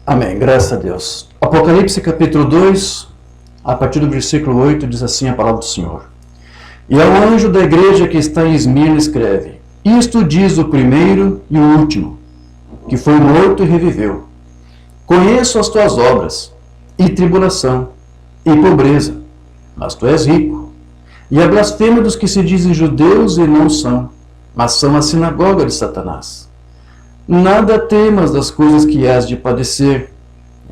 Amém, graças a Deus. Apocalipse capítulo 2, a partir do versículo 8, diz assim a palavra do Senhor. E ao anjo da igreja que está em Esmirna escreve: Isto diz o primeiro e o último, que foi morto e reviveu. Conheço as tuas obras, e tribulação, e pobreza, mas tu és rico. E a blasfêmia dos que se dizem judeus e não são, mas são a sinagoga de Satanás. Nada temas das coisas que hás de padecer.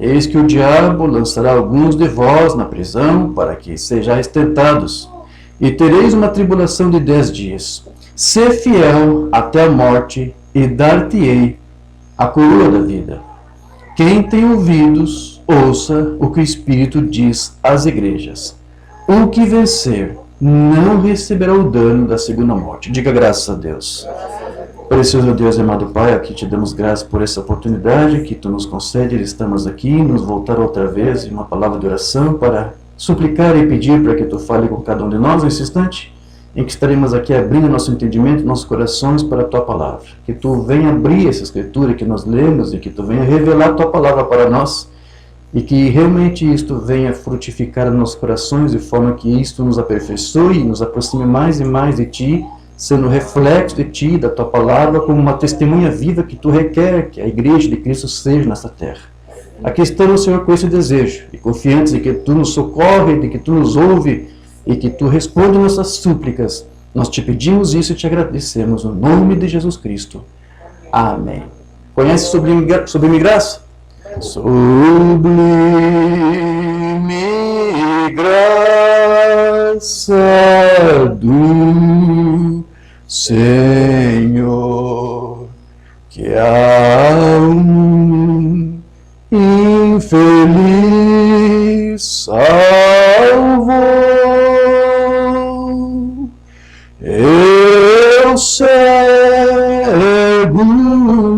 Eis que o diabo lançará alguns de vós na prisão, para que sejais tentados, e tereis uma tribulação de 10 dias. Sê fiel até a morte, e dar-te-ei a coroa da vida. Quem tem ouvidos, ouça o que o Espírito diz às igrejas. O que vencer não receberá o dano da segunda morte. Diga graças a Deus. Precioso Deus e amado Pai, aqui te damos graças por essa oportunidade que tu nos concede. Estamos aqui, nos voltar outra vez em uma palavra de oração para suplicar e pedir para que tu fale com cada um de nós nesse instante em que estaremos aqui abrindo nosso entendimento, nossos corações para a tua palavra. Que tu venha abrir essa escritura que nós lemos e que tu venha revelar a tua palavra para nós e que realmente isto venha frutificar nos nossos corações de forma que isto nos aperfeiçoe e nos aproxime mais e mais de ti, sendo reflexo de ti, da tua palavra, como uma testemunha viva que tu requer que a igreja de Cristo seja nessa terra. Aqui estamos, Senhor, com esse desejo, e confiantes de que tu nos socorre, de que tu nos ouve, e que tu responde nossas súplicas. Nós te pedimos isso e te agradecemos, no nome de Jesus Cristo. Amém. Conhece Sublime Graça? Sublime graça do Senhor, que a um infeliz salvou. Eu cego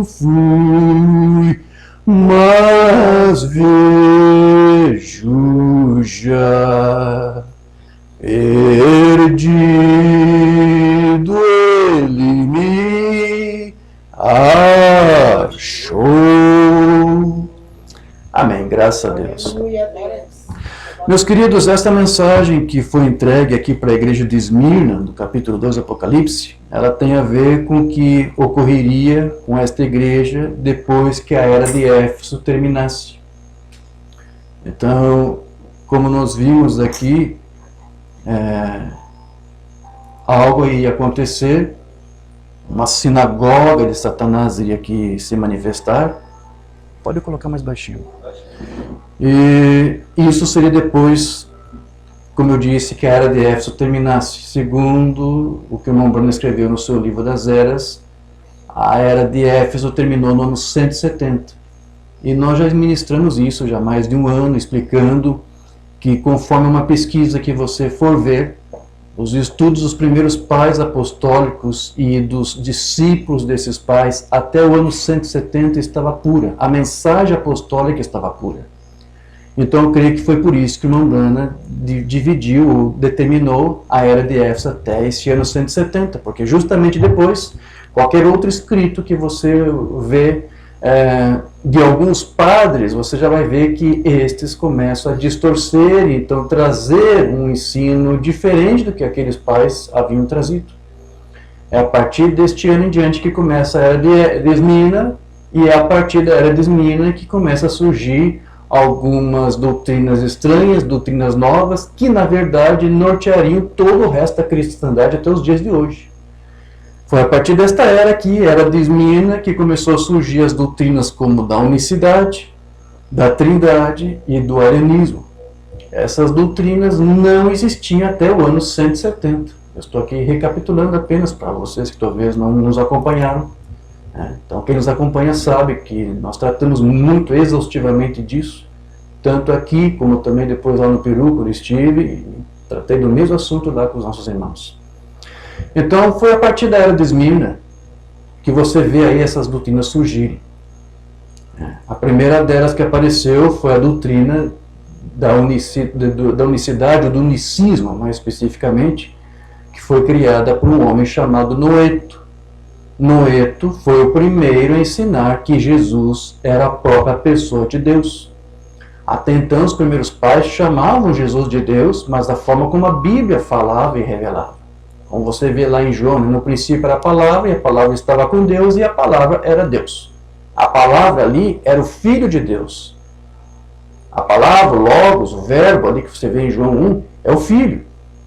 fui, mas vejo já. Perdido ele me achou. Amém, graças a Deus. Meus queridos, esta mensagem que foi entregue aqui para a igreja de Esmirna, no capítulo 2 do Apocalipse, ela tem a ver com o que ocorreria com esta igreja depois que a era de Éfeso terminasse. Então, como nós vimos aqui, algo ia acontecer, uma sinagoga de Satanás iria aqui se manifestar. Pode colocar mais baixinho. E isso seria depois, como eu disse, que a era de Éfeso terminasse. Segundo o que o irmão Bruno escreveu no seu livro das Eras, a era de Éfeso terminou no ano 170. E nós já ministramos isso já há mais de um ano, explicando que conforme uma pesquisa que você for ver, os estudos dos primeiros pais apostólicos e dos discípulos desses pais até o ano 170 estava pura. A mensagem apostólica estava pura. Então eu creio que foi por isso que o irmão Branham dividiu, ou determinou a era de Éfeso até esse ano 170, porque justamente depois, qualquer outro escrito que você vê de alguns padres, você já vai ver que estes começam a distorcer, então trazer um ensino diferente do que aqueles pais haviam trazido. É a partir deste ano em diante que começa a era de Esmirna, e é a partir da era de Esmirna que começa a surgir algumas doutrinas estranhas, doutrinas novas, que na verdade norteariam todo o resto da cristandade até os dias de hoje. Foi a partir desta era de Esmirna, que começou a surgir as doutrinas como da unicidade, da trindade e do arianismo. Essas doutrinas não existiam até o ano 170. Eu estou aqui recapitulando apenas para vocês que talvez não nos acompanharam. Então quem nos acompanha sabe que nós tratamos muito exaustivamente disso, tanto aqui como também depois lá no Peru, quando estive, e tratei do mesmo assunto lá com os nossos irmãos. Então foi a partir da era de Esmirna que você vê aí essas doutrinas surgirem. A primeira delas que apareceu foi a doutrina da unicidade, ou do unicismo mais especificamente, que foi criada por um homem chamado Noeto. Noeto foi o primeiro a ensinar que Jesus era a própria pessoa de Deus. Até então, os primeiros pais chamavam Jesus de Deus, mas da forma como a Bíblia falava e revelava. Como você vê lá em João, no princípio era a palavra, e a palavra estava com Deus, e a palavra era Deus. A palavra ali era o Filho de Deus. A palavra, o Logos, o verbo ali que você vê em João 1, é o Filho.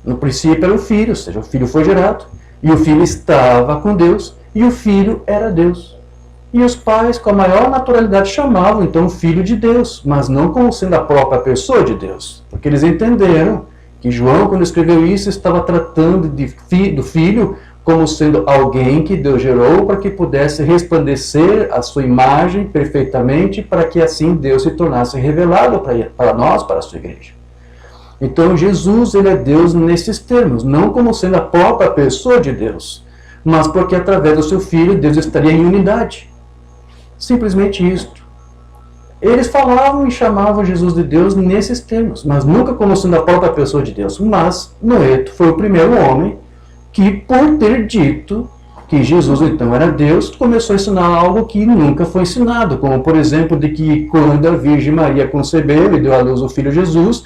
No princípio era o Filho, ou seja, o Filho foi gerado, e o Filho estava com Deus, e o Filho era Deus. E os pais, com a maior naturalidade, chamavam então o Filho de Deus, mas não como sendo a própria pessoa de Deus. Porque eles entenderam que João, quando escreveu isso, estava tratando do Filho como sendo alguém que Deus gerou para que pudesse resplandecer a sua imagem perfeitamente, para que assim Deus se tornasse revelado para nós, para a sua igreja. Então Jesus, ele é Deus nesses termos, não como sendo a própria pessoa de Deus, mas porque através do seu Filho Deus estaria em unidade. Simplesmente isto. Eles falavam e chamavam Jesus de Deus nesses termos, mas nunca como sendo a própria pessoa de Deus. Mas Noeto foi o primeiro homem que, por ter dito que Jesus então era Deus, começou a ensinar algo que nunca foi ensinado, como por exemplo de que quando a Virgem Maria concebeu e deu à luz o Filho Jesus,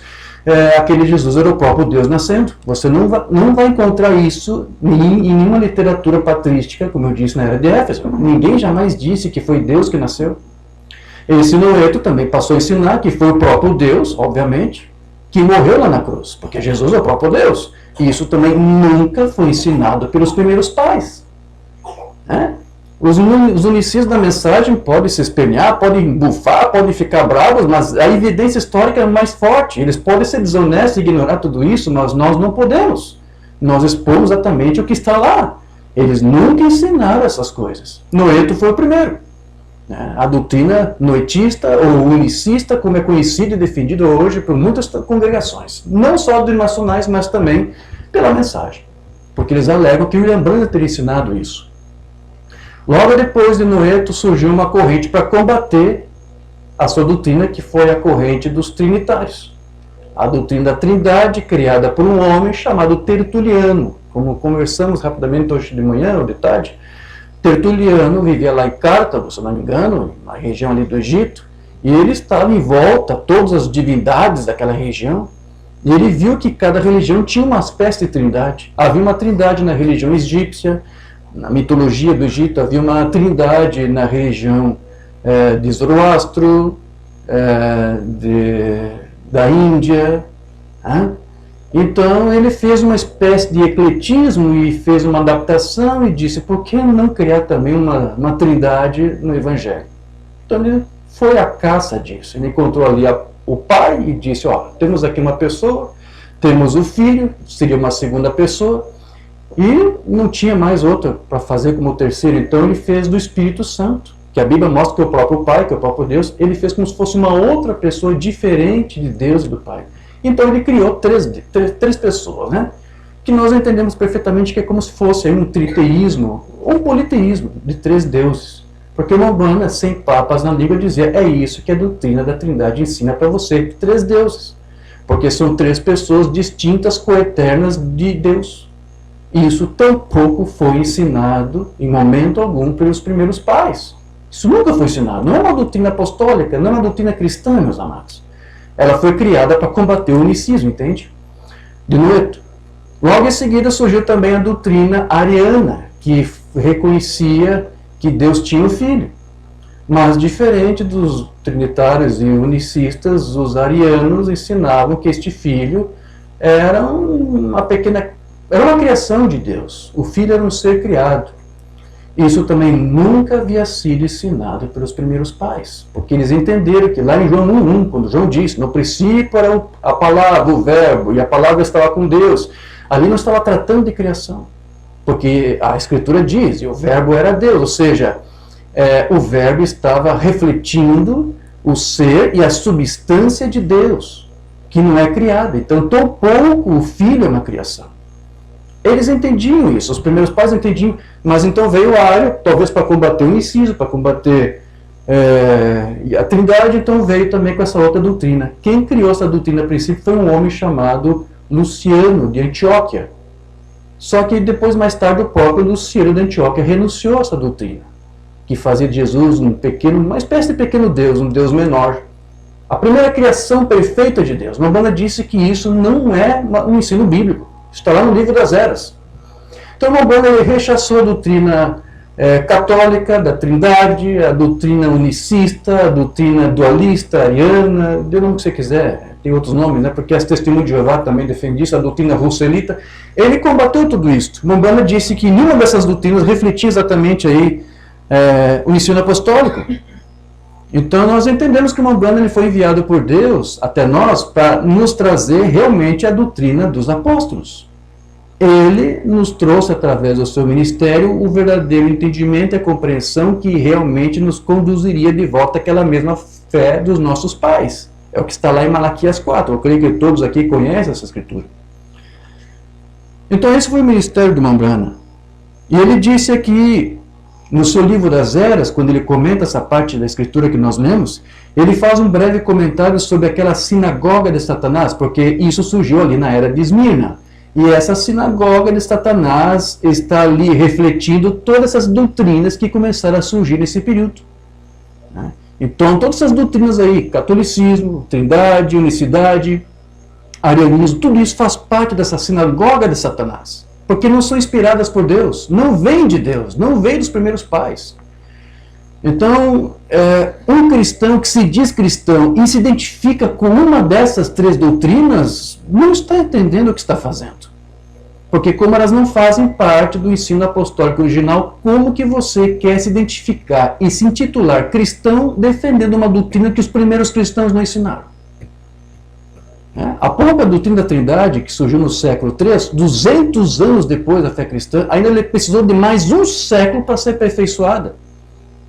aquele Jesus era o próprio Deus nascendo. Você não vai encontrar isso em nenhuma literatura patrística, como eu disse na era de Éfeso. Ninguém jamais disse que foi Deus que nasceu. Esse Noeto também passou a ensinar que foi o próprio Deus, obviamente, que morreu lá na cruz, porque Jesus é o próprio Deus. E isso também nunca foi ensinado pelos primeiros pais. Os unicistas da mensagem podem se espelhar, podem bufar, podem ficar bravos, mas a evidência histórica é mais forte. Eles podem ser desonestos e ignorar tudo isso, mas nós não podemos. Nós expomos exatamente o que está lá. Eles nunca ensinaram essas coisas. Noeto foi o primeiro. A doutrina noetista ou unicista, como é conhecida e defendida hoje por muitas congregações, não só denominacionais, mas também pela mensagem, porque eles alegam que William Branham teria ensinado isso. Logo depois de Noeto surgiu uma corrente para combater a sua doutrina, que foi a corrente dos trinitários. A doutrina da Trindade, criada por um homem chamado Tertuliano. Como conversamos rapidamente hoje de manhã ou de tarde, Tertuliano vivia lá em Cartago, se não me engano, na região ali do Egito, e ele estava em volta a todas as divindades daquela região, e ele viu que cada religião tinha uma espécie de trindade. Havia uma trindade na religião egípcia, na mitologia do Egito havia uma trindade na religião de Zoroastro, da Índia. Então ele fez uma espécie de ecletismo e fez uma adaptação e disse, por que não criar também uma trindade no Evangelho? Então ele foi à caça disso. Ele encontrou ali o Pai e disse, temos aqui uma pessoa, temos o Filho, seria uma segunda pessoa, e não tinha mais outra para fazer como terceiro. Então ele fez do Espírito Santo, que a Bíblia mostra que é o próprio Pai, que é o próprio Deus, ele fez como se fosse uma outra pessoa diferente de Deus e do Pai. Então ele criou três pessoas, que nós entendemos perfeitamente que é como se fosse um triteísmo, ou um politeísmo de três deuses. Porque uma banda sem papas na língua dizia, é isso que a doutrina da Trindade ensina para você, três deuses. Porque são três pessoas distintas, coeternas de Deus. Isso tampouco foi ensinado em momento algum pelos primeiros pais. Isso nunca foi ensinado. Não é uma doutrina apostólica, não é uma doutrina cristã, meus amados. Ela foi criada para combater o unicismo, entende? De Noeto. Logo em seguida surgiu também a doutrina ariana, que reconhecia que Deus tinha um filho. Mas diferente dos trinitários e unicistas, os arianos ensinavam que este filho era uma criação de Deus. O filho era um ser criado. Isso também nunca havia sido ensinado pelos primeiros pais, porque eles entenderam que lá em João 1:1, quando João disse, no princípio era a palavra, o verbo, e a palavra estava com Deus, ali não estava tratando de criação, porque a Escritura diz, e o verbo era Deus, ou seja, o verbo estava refletindo o ser e a substância de Deus, que não é criada. Então, tampouco o filho é uma criação. Eles entendiam isso, os primeiros pais entendiam, mas então veio o Ário, talvez para combater o inciso, para combater a Trindade, então veio também com essa outra doutrina. Quem criou essa doutrina a princípio foi um homem chamado Luciano, de Antioquia. Só que depois, mais tarde, o próprio Luciano de Antioquia renunciou a essa doutrina, que fazia de Jesus uma espécie de pequeno Deus, um Deus menor. A primeira criação perfeita de Deus. Umbanda disse que isso não é um ensino bíblico. Está lá no livro das Eras. Então Umbanda rechaçou a doutrina católica da Trindade, a doutrina unicista, a doutrina dualista, ariana, dê o nome que você quiser, tem outros nomes, né? Porque as Testemunhas de Jeová também defendem isso, a doutrina russelita. Ele combateu tudo isso. Umbanda disse que nenhuma dessas doutrinas refletia exatamente aí, o ensino apostólico. Então nós entendemos que o Umbanda ele foi enviado por Deus até nós para nos trazer realmente a doutrina dos apóstolos. Ele nos trouxe através do seu ministério o verdadeiro entendimento e a compreensão que realmente nos conduziria de volta àquela mesma fé dos nossos pais. É o que está lá em Malaquias 4. Eu creio que todos aqui conhecem essa escritura. Então esse foi o ministério do Umbanda. E ele disse aqui, no seu livro das Eras, quando ele comenta essa parte da escritura que nós lemos, ele faz um breve comentário sobre aquela sinagoga de Satanás, porque isso surgiu ali na era de Esmirna. E essa sinagoga de Satanás está ali refletindo todas essas doutrinas que começaram a surgir nesse período. Então, todas essas doutrinas aí, catolicismo, trindade, unicidade, arianismo, tudo isso faz parte dessa sinagoga de Satanás. Porque não são inspiradas por Deus, não vem de Deus, não vem dos primeiros pais. Então, um cristão que se diz cristão e se identifica com uma dessas três doutrinas, não está entendendo o que está fazendo. Porque como elas não fazem parte do ensino apostólico original, como que você quer se identificar e se intitular cristão defendendo uma doutrina que os primeiros cristãos não ensinaram? A própria doutrina da Trindade, que surgiu no século III, 200 anos depois da fé cristã, ainda ele precisou de mais um século para ser aperfeiçoada.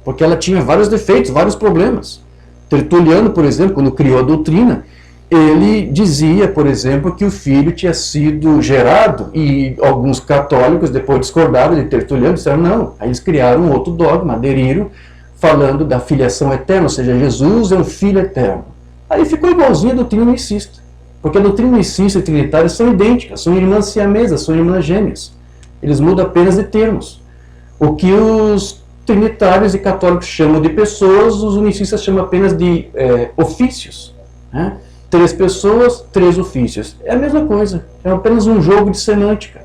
Porque ela tinha vários defeitos, vários problemas. Tertuliano, por exemplo, quando criou a doutrina, ele dizia, por exemplo, que o filho tinha sido gerado, e alguns católicos depois discordaram de Tertuliano, disseram não. Aí eles criaram um outro dogma, aderiram, falando da filiação eterna, ou seja, Jesus é um filho eterno. Aí ficou igualzinho a doutrina unicista. Porque a doutrina unicista e trinitária são idênticas, são irmãs siamesas, são irmãs gêmeas. Eles mudam apenas de termos. O que os trinitários e católicos chamam de pessoas, os unicistas chamam apenas de ofícios. Né? 3 pessoas, 3 ofícios. É a mesma coisa, é apenas um jogo de semântica.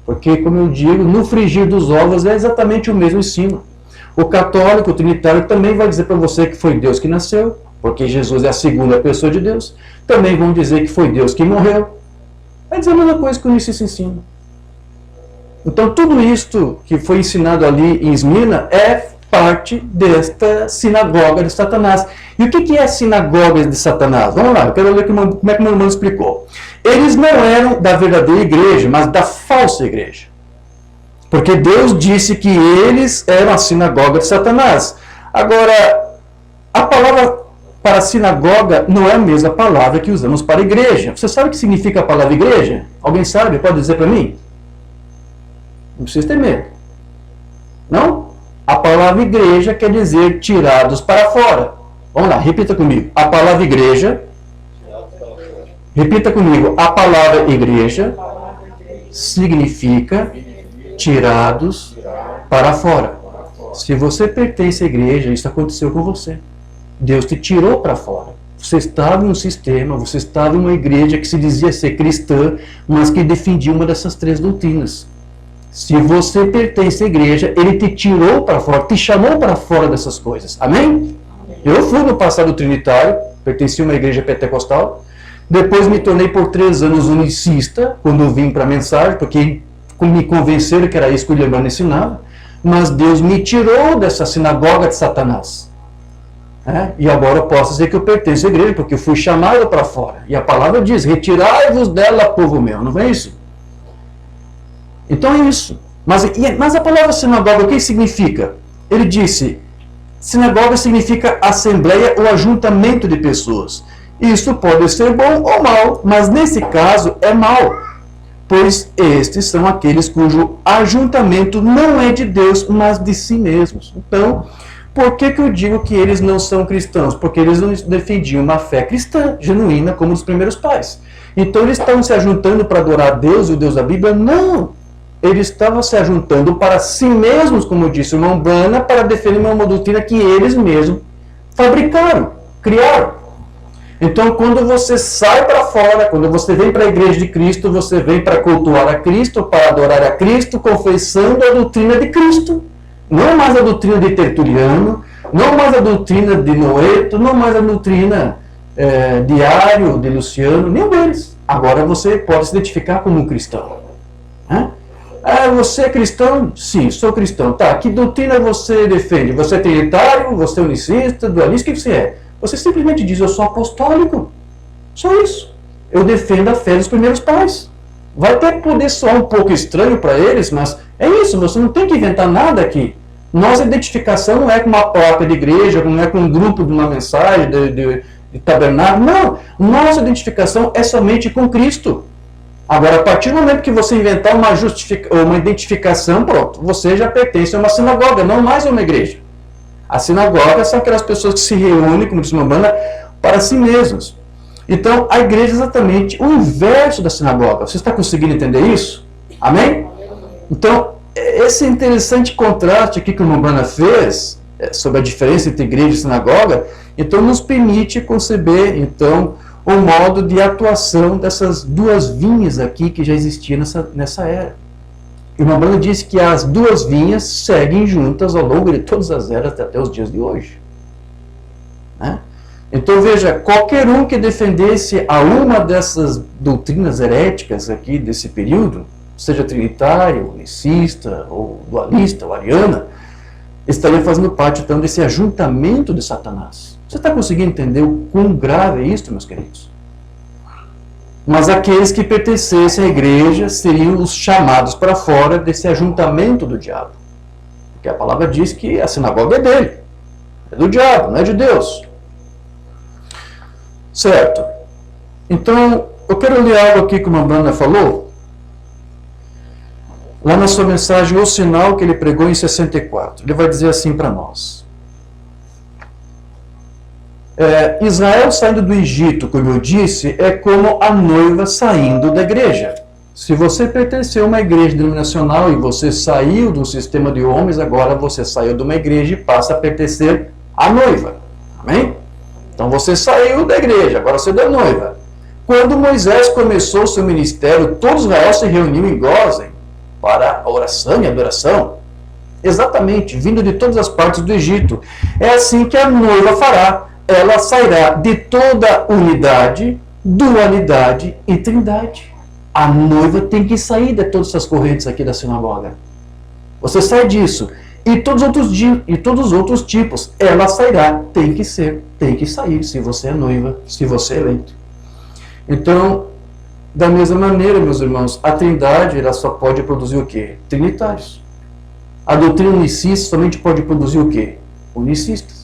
Porque, como eu digo, no frigir dos ovos é exatamente o mesmo ensino. O católico, o trinitário, também vai dizer para você que foi Deus que nasceu, porque Jesus é a segunda pessoa de Deus. Também vão dizer que foi Deus que morreu. Vai dizer a mesma coisa que o unicista ensina. Então, tudo isto que foi ensinado ali em Esmirna é parte desta sinagoga de Satanás. E o que é a sinagoga de Satanás? Vamos lá, eu quero ler como é que o meu irmão explicou. Eles não eram da verdadeira igreja, mas da falsa igreja. Porque Deus disse que eles eram a sinagoga de Satanás. Agora, a palavra para sinagoga não é a mesma palavra que usamos para igreja. Você sabe o que significa a palavra igreja? Alguém sabe? Pode dizer para mim? Não precisa ter medo. Não? A palavra igreja quer dizer tirados para fora. Vamos lá, repita comigo. A palavra igreja. Repita comigo. A palavra igreja significa tirados para fora. Se você pertence à igreja, isso aconteceu com você. Deus te tirou para fora. Você estava em um sistema, você estava em uma igreja que se dizia ser cristã, mas que defendia uma dessas 3 doutrinas. Se você pertence à igreja, ele te tirou para fora, te chamou para fora dessas coisas. Amém? Eu fui no passado trinitário, pertenci a uma igreja pentecostal, depois me tornei por 3 anos unicista, quando eu vim para a mensagem, porque me convenceram que era isso que o William ensinava, mas Deus me tirou dessa sinagoga de Satanás. E agora eu posso dizer que eu pertenço à igreja, porque eu fui chamado para fora. E a palavra diz, retirai-vos dela, povo meu. Não é isso? Então é isso. Mas a palavra sinagoga, o que significa? Ele disse, sinagoga significa assembleia ou ajuntamento de pessoas. Isso pode ser bom ou mal, mas nesse caso é mal. Pois estes são aqueles cujo ajuntamento não é de Deus, mas de si mesmos. Então, por que eu digo que eles não são cristãos? Porque eles não defendiam uma fé cristã, genuína, como os primeiros pais. Então eles estão se ajuntando para adorar a Deus e o Deus da Bíblia? Não! ele estava se ajuntando para si mesmos, como disse o irmão Brana, para defender uma doutrina que eles mesmos fabricaram, criaram. Então, quando você sai para fora, quando você vem para a igreja de Cristo, você vem para cultuar a Cristo, para adorar a Cristo, confessando a doutrina de Cristo. Não mais a doutrina de Tertuliano, não mais a doutrina de Noeto, não mais a doutrina de Ário, de Luciano, nenhum deles. Agora você pode se identificar como um cristão. Você é cristão? Sim, sou cristão. Tá, que doutrina você defende? Você é trinitário? Você é unicista? Dualista? O que você é? Você simplesmente diz, eu sou apostólico. Só isso. Eu defendo a fé dos primeiros pais. Vai até poder soar um pouco estranho para eles, mas é isso, você não tem que inventar nada aqui. Nossa identificação não é com uma placa de igreja, não é com um grupo de uma mensagem, de tabernáculo. Não, nossa identificação é somente com Cristo. Agora, a partir do momento que você inventar uma identificação, pronto, você já pertence a uma sinagoga, não mais a uma igreja. A sinagoga são aquelas pessoas que se reúnem, como diz uma banda, para si mesmos. Então, a igreja é exatamente o inverso da sinagoga. Você está conseguindo entender isso? Amém? Então, esse interessante contraste aqui que o Umbanda fez, sobre a diferença entre igreja e sinagoga, então nos permite conceber, então, o modo de atuação dessas duas vinhas aqui que já existiam nessa era. E o Umbanda disse que as duas vinhas seguem juntas ao longo de todas as eras até os dias de hoje. Né? Então veja, qualquer um que defendesse a uma dessas doutrinas heréticas aqui desse período, seja trinitário, unicista, ou dualista, ou ariana, estaria fazendo parte então desse ajuntamento de Satanás. Você está conseguindo entender o quão grave é isso, meus queridos? Mas aqueles que pertencessem à igreja seriam os chamados para fora desse ajuntamento do diabo. Porque a palavra diz que a sinagoga é dele, é do diabo, não é de Deus. Certo. Então, eu quero ler algo aqui que o Umbanda falou, lá na sua mensagem, O Sinal, que ele pregou em 64. Ele vai dizer assim para nós. Israel saindo do Egito, como eu disse, é como a noiva saindo da igreja. Se você pertenceu a uma igreja denominacional e você saiu do sistema de homens, agora você saiu de uma igreja e passa a pertencer à noiva. Amém? Então você saiu da igreja, agora você é da noiva. Quando Moisés começou o seu ministério, todo Israel se reuniu em Gósen para a oração e adoração. Exatamente, vindo de todas as partes do Egito. É assim que a noiva fará. Ela sairá de toda unidade, dualidade e trindade. A noiva tem que sair de todas essas correntes aqui da sinagoga. Você sai disso. E todos os outros tipos, ela sairá. Tem que sair, se você é noiva, se você é eleito. Então, da mesma maneira, meus irmãos, a trindade ela só pode produzir o quê? Trinitários. A doutrina unicista somente pode produzir o quê? Unicistas.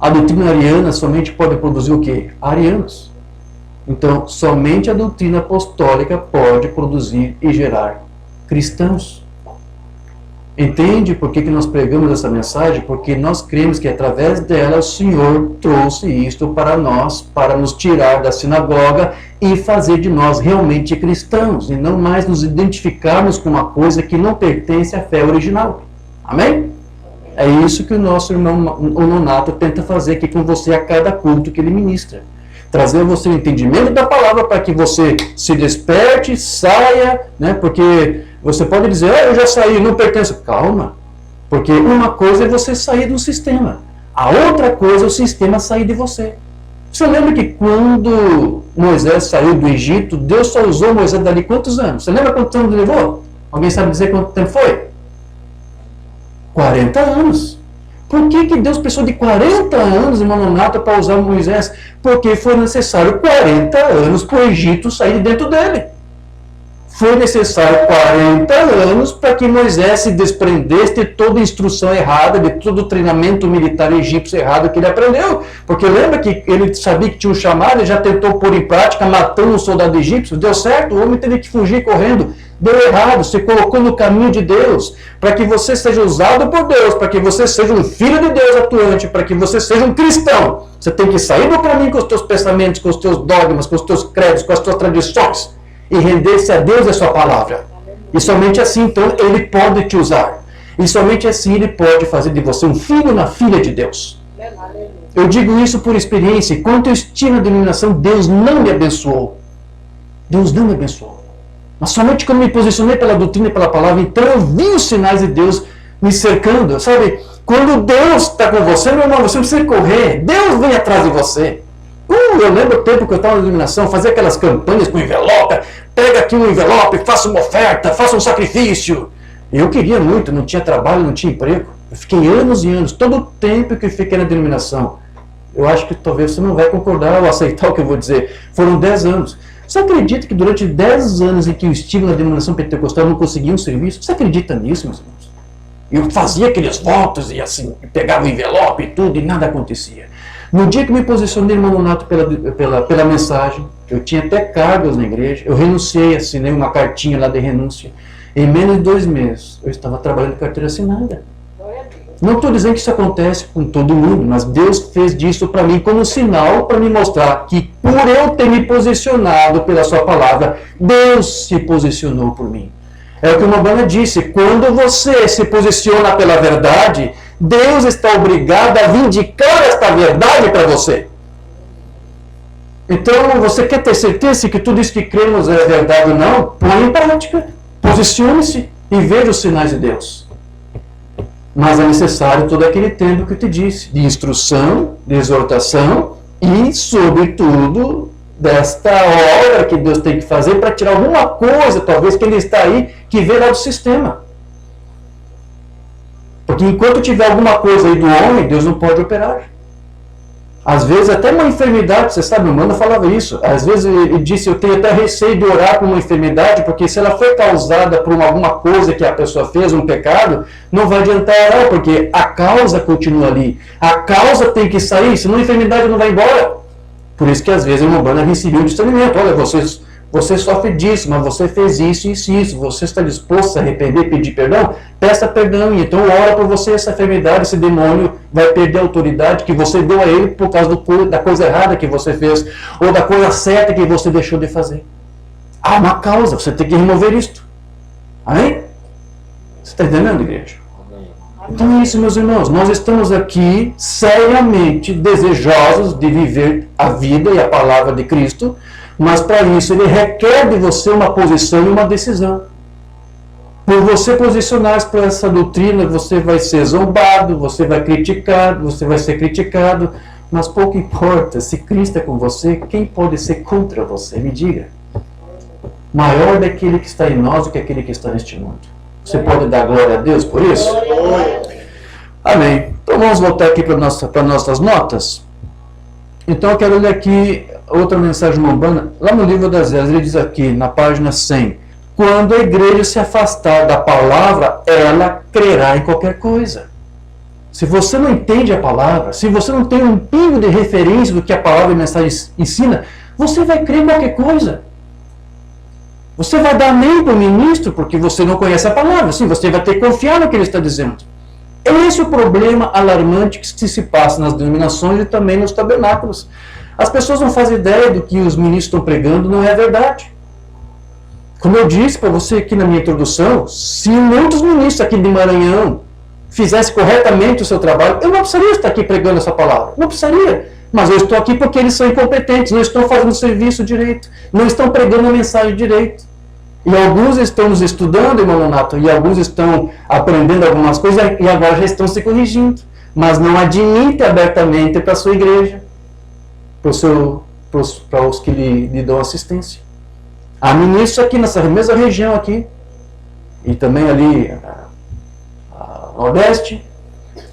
A doutrina ariana somente pode produzir o quê? Arianos. Então, somente a doutrina apostólica pode produzir e gerar cristãos. Entende por que nós pregamos essa mensagem? Porque nós cremos que através dela o Senhor trouxe isto para nós, para nos tirar da sinagoga e fazer de nós realmente cristãos, e não mais nos identificarmos com uma coisa que não pertence à fé original. Amém? É isso que o nosso irmão o Nonato tenta fazer aqui com você a cada culto que ele ministra. Trazer você o entendimento da palavra para que você se desperte, saia, né? Porque você pode dizer, eu já saí, não pertenço. Calma, porque uma coisa é você sair do sistema, a outra coisa é o sistema sair de você. Você lembra que quando Moisés saiu do Egito, Deus só usou Moisés dali quantos anos? Você lembra quantos anos ele levou? Alguém sabe dizer quanto tempo foi? 40 anos. Por que Deus precisou de 40 anos, irmão Nonato, para usar Moisés? Porque foi necessário 40 anos para o Egito sair de dentro dele. Foi necessário 40 anos para que Moisés se desprendesse de toda a instrução errada, de todo o treinamento militar egípcio errado que ele aprendeu. Porque lembra que ele sabia que tinha um chamado e já tentou pôr em prática, matando um soldado egípcio? Deu certo? O homem teve que fugir correndo. Deu errado, se colocou no caminho de Deus, para que você seja usado por Deus, para que você seja um filho de Deus atuante, para que você seja um cristão. Você tem que sair do caminho com os teus pensamentos, com os teus dogmas, com os teus credos, com as tuas tradições, e render-se a Deus e a sua palavra. E somente assim, então, Ele pode te usar. E somente assim Ele pode fazer de você um filho ou uma filha de Deus. Eu digo isso por experiência. Enquanto eu estive na denominação, Deus não me abençoou. Deus não me abençoou. Mas somente quando me posicionei pela doutrina e pela palavra, então eu vi os sinais de Deus me cercando. Sabe, quando Deus está com você, meu irmão, você não precisa correr. Deus vem atrás de você. Eu lembro o tempo que eu estava na iluminação, fazia aquelas campanhas com envelope, pega aqui um envelope, faça uma oferta, faça um sacrifício. Eu queria muito, não tinha trabalho, não tinha emprego. Eu fiquei anos e anos, todo o tempo que eu fiquei na denominação. Eu acho que talvez você não vai concordar ou aceitar o que eu vou dizer. Foram 10 anos. Você acredita que durante 10 anos em que eu estive na denominação pentecostal eu não conseguia um serviço? Você acredita nisso, meus irmãos? Eu fazia aqueles votos e assim, pegava o envelope e tudo e nada acontecia. No dia que me posicionei, irmão Nonato, pela mensagem, eu tinha até cargos na igreja, eu renunciei, assinei uma cartinha lá de renúncia. Em menos de 2 meses, eu estava trabalhando de carteira assinada. Não estou dizendo que isso acontece com todo mundo, mas Deus fez disso para mim como sinal para me mostrar que por eu ter me posicionado pela sua palavra, Deus se posicionou por mim. É o que uma banda disse, quando você se posiciona pela verdade, Deus está obrigado a vindicar esta verdade para você. Então, você quer ter certeza que tudo isso que cremos é verdade ou não? Põe em prática. Posicione-se e veja os sinais de Deus. Mas é necessário todo aquele tempo que eu te disse, de instrução, de exortação e, sobretudo, desta obra que Deus tem que fazer para tirar alguma coisa, talvez, que Ele está aí, que vê lá do sistema. Porque enquanto tiver alguma coisa aí do homem, Deus não pode operar. Às vezes até uma enfermidade, você sabe, o Mano falava isso. Às vezes ele disse, eu tenho até receio de orar por uma enfermidade, porque se ela foi causada por alguma coisa que a pessoa fez, um pecado, não vai adiantar orar, porque a causa continua ali. A causa tem que sair, senão a enfermidade não vai embora. Por isso que às vezes uma banda recebeu um discernimento. Olha, você sofre disso, mas você fez isso, isso e isso. Você está disposto a se arrepender, pedir perdão? Peça perdão. E então ora por você, essa enfermidade, esse demônio vai perder a autoridade que você deu a ele por causa da coisa errada que você fez, ou da coisa certa que você deixou de fazer. Há uma causa, você tem que remover isto. Amém? Você está entendendo, igreja? Então é isso, meus irmãos. Nós estamos aqui seriamente desejosos de viver a vida e a palavra de Cristo, mas para isso ele requer de você uma posição e uma decisão. Por você posicionar-se para essa doutrina, você vai ser zombado, você vai criticado, você vai ser criticado, mas pouco importa, se Cristo é com você, quem pode ser contra você? Me diga. Maior daquele que está em nós do que aquele que está neste mundo. Você pode dar glória a Deus por isso? Amém. Então vamos voltar aqui para nossas notas. Então eu quero ler aqui outra mensagem urbana. Lá no livro das Eras, ele diz aqui, na página 100. Quando a igreja se afastar da palavra, ela crerá em qualquer coisa. Se você não entende a palavra, se você não tem um pingo de referência do que a palavra e a mensagem ensina, você vai crer em qualquer coisa. Você vai dar amém para o ministro porque você não conhece a palavra. Sim, você vai ter que confiar no que ele está dizendo. Esse é o problema alarmante que se passa nas denominações e também nos tabernáculos. As pessoas não fazem ideia do que os ministros estão pregando, não é verdade. Como eu disse para você aqui na minha introdução, se muitos ministros aqui de Maranhão fizessem corretamente o seu trabalho, eu não precisaria estar aqui pregando essa palavra. Não precisaria. Mas eu estou aqui porque eles são incompetentes, não estão fazendo o serviço direito, não estão pregando a mensagem direito. E alguns estão nos estudando, irmão Nonato, e alguns estão aprendendo algumas coisas e agora já estão se corrigindo. Mas não admite abertamente para a sua igreja, para os que lhe dão assistência. Há ministros aqui nessa mesma região aqui, e também ali a Nordeste,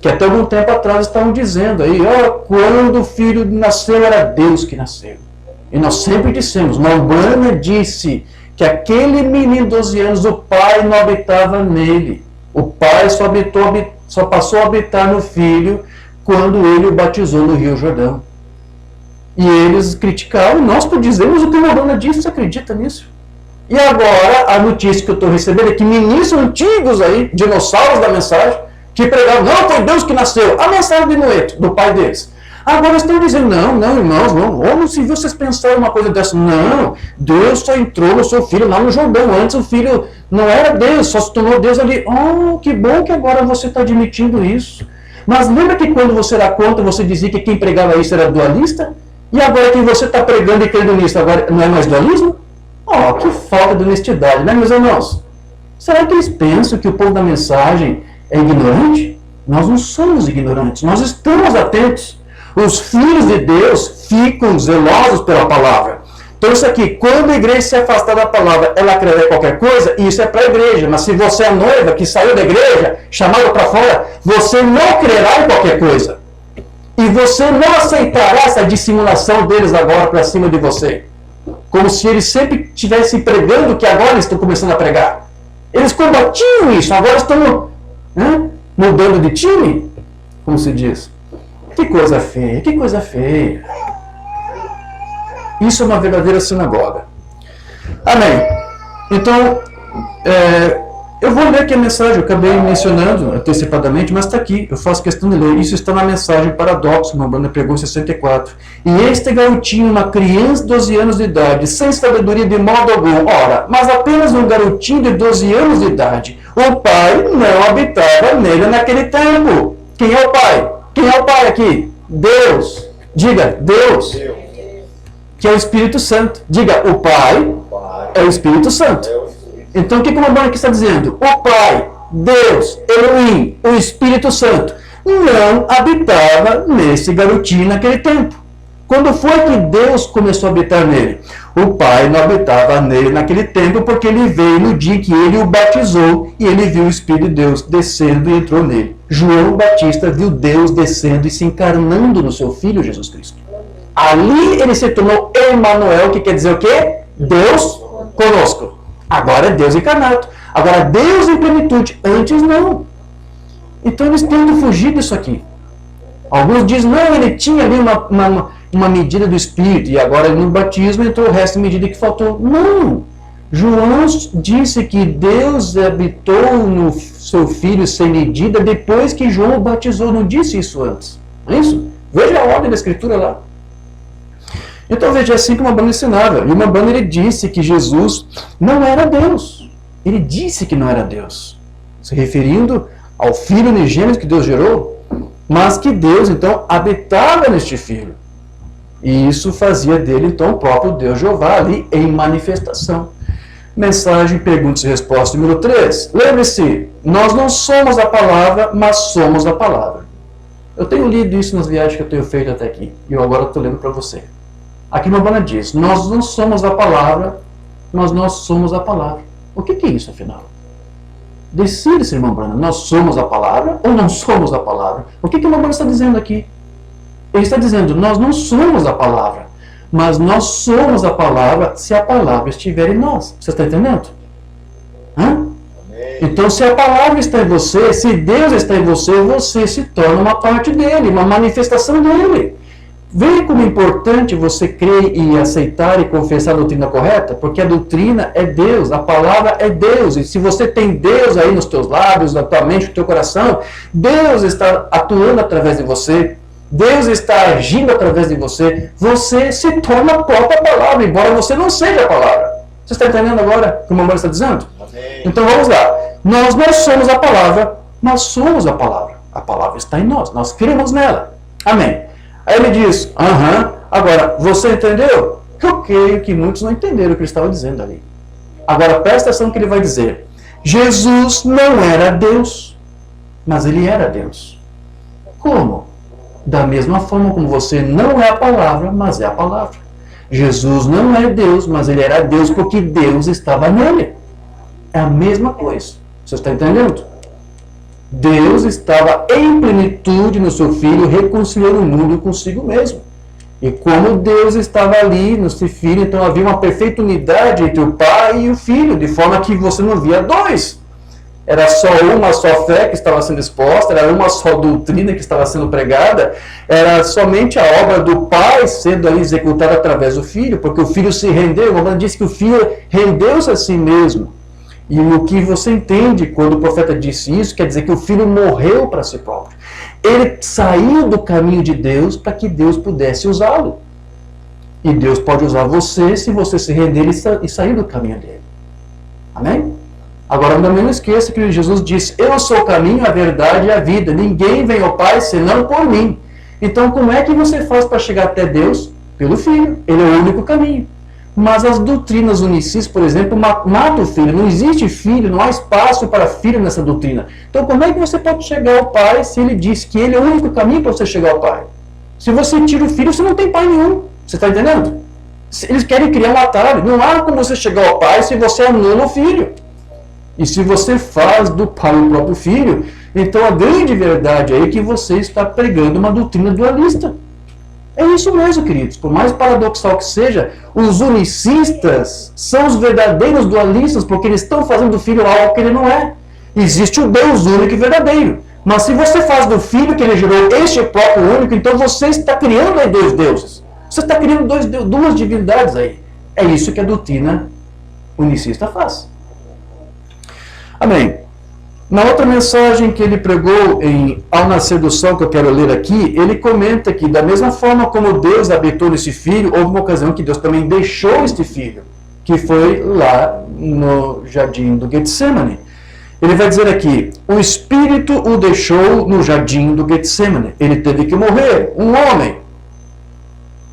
que até algum tempo atrás estavam dizendo aí, quando o filho nasceu era Deus que nasceu. E nós sempre dissemos, Umbanda disse que aquele menino de 12 anos, o pai não habitava nele. O pai só passou a habitar no filho quando ele o batizou no Rio Jordão. E eles criticaram, nós dizemos o que a Umbanda disse, você acredita nisso? E agora, a notícia que eu estou recebendo é que ministros antigos aí, dinossauros da mensagem, que pregavam, não, foi Deus que nasceu. A mensagem de Noeto, do pai deles. Agora estão dizendo, não, irmãos, não se vocês pensaram uma coisa dessa. Não, Deus só entrou no seu filho lá no Jordão. Antes o filho não era Deus, só se tornou Deus ali. Oh, que bom que agora você está admitindo isso. Mas lembra que quando você era contra, você dizia que quem pregava isso era dualista? E agora que você está pregando e crendo nisso, agora não é mais dualismo? Oh, que falta de honestidade, né, meus irmãos? Será que eles pensam que o povo da mensagem é ignorante? Nós não somos ignorantes, nós estamos atentos. Os filhos de Deus ficam zelosos pela palavra. Então isso aqui, quando a igreja se afastar da palavra, ela crê em qualquer coisa, isso é para a igreja. Mas se você é noiva que saiu da igreja, chamada para fora, você não crerá em qualquer coisa. E você não aceitará essa dissimulação deles agora para cima de você. Como se eles sempre estivessem pregando que agora estão começando a pregar. Eles combatiam isso, agora estão mudando de time, como se diz. Que coisa feia, que coisa feia. Isso é uma verdadeira sinagoga. Amém. Então, eu vou ler aqui a mensagem, eu acabei mencionando antecipadamente, mas está aqui, eu faço questão de ler. Isso está na mensagem Paradoxo, uma banda pregou em 64. E este garotinho, uma criança de 12 anos de idade, sem sabedoria de modo algum. Ora, mas apenas um garotinho de 12 anos de idade. O pai não habitava nele naquele tempo. Quem é o pai? Quem é o pai aqui? Deus. Diga, Deus. Que é o Espírito Santo. Diga, o pai é o Espírito Santo. Então, o que o Mamãe aqui está dizendo? O Pai, Deus, Elohim, o Espírito Santo, não habitava nesse garotinho naquele tempo. Quando foi que Deus começou a habitar nele? O Pai não habitava nele naquele tempo, porque ele veio no dia que ele o batizou e ele viu o Espírito de Deus descendo e entrou nele. João Batista viu Deus descendo e se encarnando no seu Filho Jesus Cristo. Ali ele se tornou Emmanuel, que quer dizer o quê? Deus conosco. Agora é Deus encarnado. Agora Deus em plenitude. Antes não. Então eles tentam fugir disso aqui. Alguns dizem, não, ele tinha ali uma medida do Espírito, e agora no batismo entrou o resto da medida que faltou. Não! João disse que Deus habitou no seu Filho sem medida depois que João o batizou. Não disse isso antes. Não é isso? Veja a ordem da Escritura lá. Então veja, é assim que uma banda ensinava. E uma banda ele disse que Jesus não era Deus. Ele disse que não era Deus. Se referindo ao Filho unigênito que Deus gerou, mas que Deus então habitava neste Filho. E isso fazia dele então o próprio Deus Jeová ali em manifestação. Mensagem, perguntas e respostas número 3. Lembre-se, nós não somos a palavra, mas somos a palavra. Eu tenho lido isso nas viagens que eu tenho feito até aqui. E eu agora estou lendo para você. Aqui uma banda diz, nós não somos a palavra, mas nós somos a palavra. O que é isso, afinal? Decide-se, irmão Brana, nós somos a palavra ou não somos a palavra? O que o irmão Brana está dizendo aqui? Ele está dizendo, nós não somos a palavra, mas nós somos a palavra se a palavra estiver em nós. Você está entendendo? Então, se a palavra está em você, se Deus está em você, você se torna uma parte dele, uma manifestação dele. Veja como é importante você crer e aceitar e confessar a doutrina correta, porque a doutrina é Deus, a palavra é Deus, e se você tem Deus aí nos teus lábios, na tua mente, no teu coração, Deus está atuando através de você, Deus está agindo através de você, você se torna a própria palavra, embora você não seja a palavra. Você está entendendo agora o que o mamãe está dizendo? Amém. Então vamos lá, nós não somos a palavra, mas somos a palavra está em nós cremos nela. Amém. Aí ele diz, agora, você entendeu? Eu creio que muitos não entenderam o que ele estava dizendo ali. Agora, presta atenção no que ele vai dizer. Jesus não era Deus, mas ele era Deus. Como? Da mesma forma como você não é a palavra, mas é a palavra. Jesus não é Deus, mas ele era Deus porque Deus estava nele. É a mesma coisa. Você está entendendo? Deus estava em plenitude no seu Filho, reconciliando o mundo consigo mesmo. E como Deus estava ali no seu Filho, então havia uma perfeita unidade entre o Pai e o Filho, de forma que você não via dois. Era só uma só fé que estava sendo exposta, era uma só doutrina que estava sendo pregada, era somente a obra do Pai sendo aí executada através do Filho, porque o Filho se rendeu, a Bíblia diz que o Filho rendeu-se a si mesmo. E o que você entende quando o profeta disse isso, quer dizer que o filho morreu para si próprio. Ele saiu do caminho de Deus para que Deus pudesse usá-lo. E Deus pode usar você se você se render e sair do caminho dele. Amém? Agora, também não esqueça que Jesus disse: eu sou o caminho, a verdade e a vida. Ninguém vem ao Pai senão por mim. Então, como é que você faz para chegar até Deus? Pelo Filho. Ele é o único caminho. Mas as doutrinas unicis, por exemplo, matam o filho. Não existe filho, não há espaço para filho nessa doutrina. Então, como é que você pode chegar ao Pai se ele diz que ele é o único caminho para você chegar ao Pai? Se você tira o filho, você não tem pai nenhum. Você está entendendo? Eles querem criar um atalho. Não há como você chegar ao Pai se você anula o filho. E se você faz do Pai o próprio Filho, então a grande verdade é que você está pregando uma doutrina dualista. É isso mesmo, queridos. Por mais paradoxal que seja, os unicistas são os verdadeiros dualistas, porque eles estão fazendo do Filho algo que ele não é. Existe o Deus único e verdadeiro. Mas se você faz do Filho que ele gerou este próprio único, então você está criando aí dois deuses. Você está criando duas divindades aí. É isso que a doutrina unicista faz. Amém. Na outra mensagem que ele pregou em Ao Nascer do Sol, que eu quero ler aqui, ele comenta que da mesma forma como Deus habitou nesse filho, houve uma ocasião que Deus também deixou este filho, que foi lá no jardim do Getsemane. Ele vai dizer aqui: o Espírito o deixou no jardim do Getsemane. Ele teve que morrer, um homem.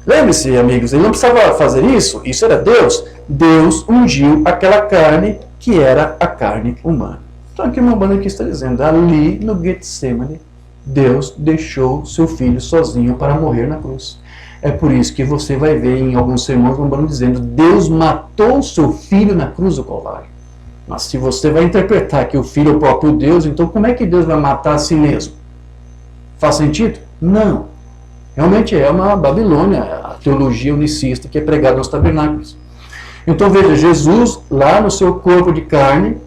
Lembre-se, amigos, ele não precisava fazer isso. Isso era Deus. Deus ungiu aquela carne que era a carne humana. Então aqui uma banda que está dizendo: ali no Getsemane, Deus deixou seu filho sozinho para morrer na cruz. É por isso que você vai ver em alguns sermões uma banda dizendo: Deus matou seu filho na cruz do Calvário. Mas se você vai interpretar que o filho é o próprio Deus, então como é que Deus vai matar a si mesmo? Faz sentido? Não. Realmente é uma Babilônia, a teologia unicista que é pregada nos tabernáculos. Então veja, Jesus lá no seu corpo de carne,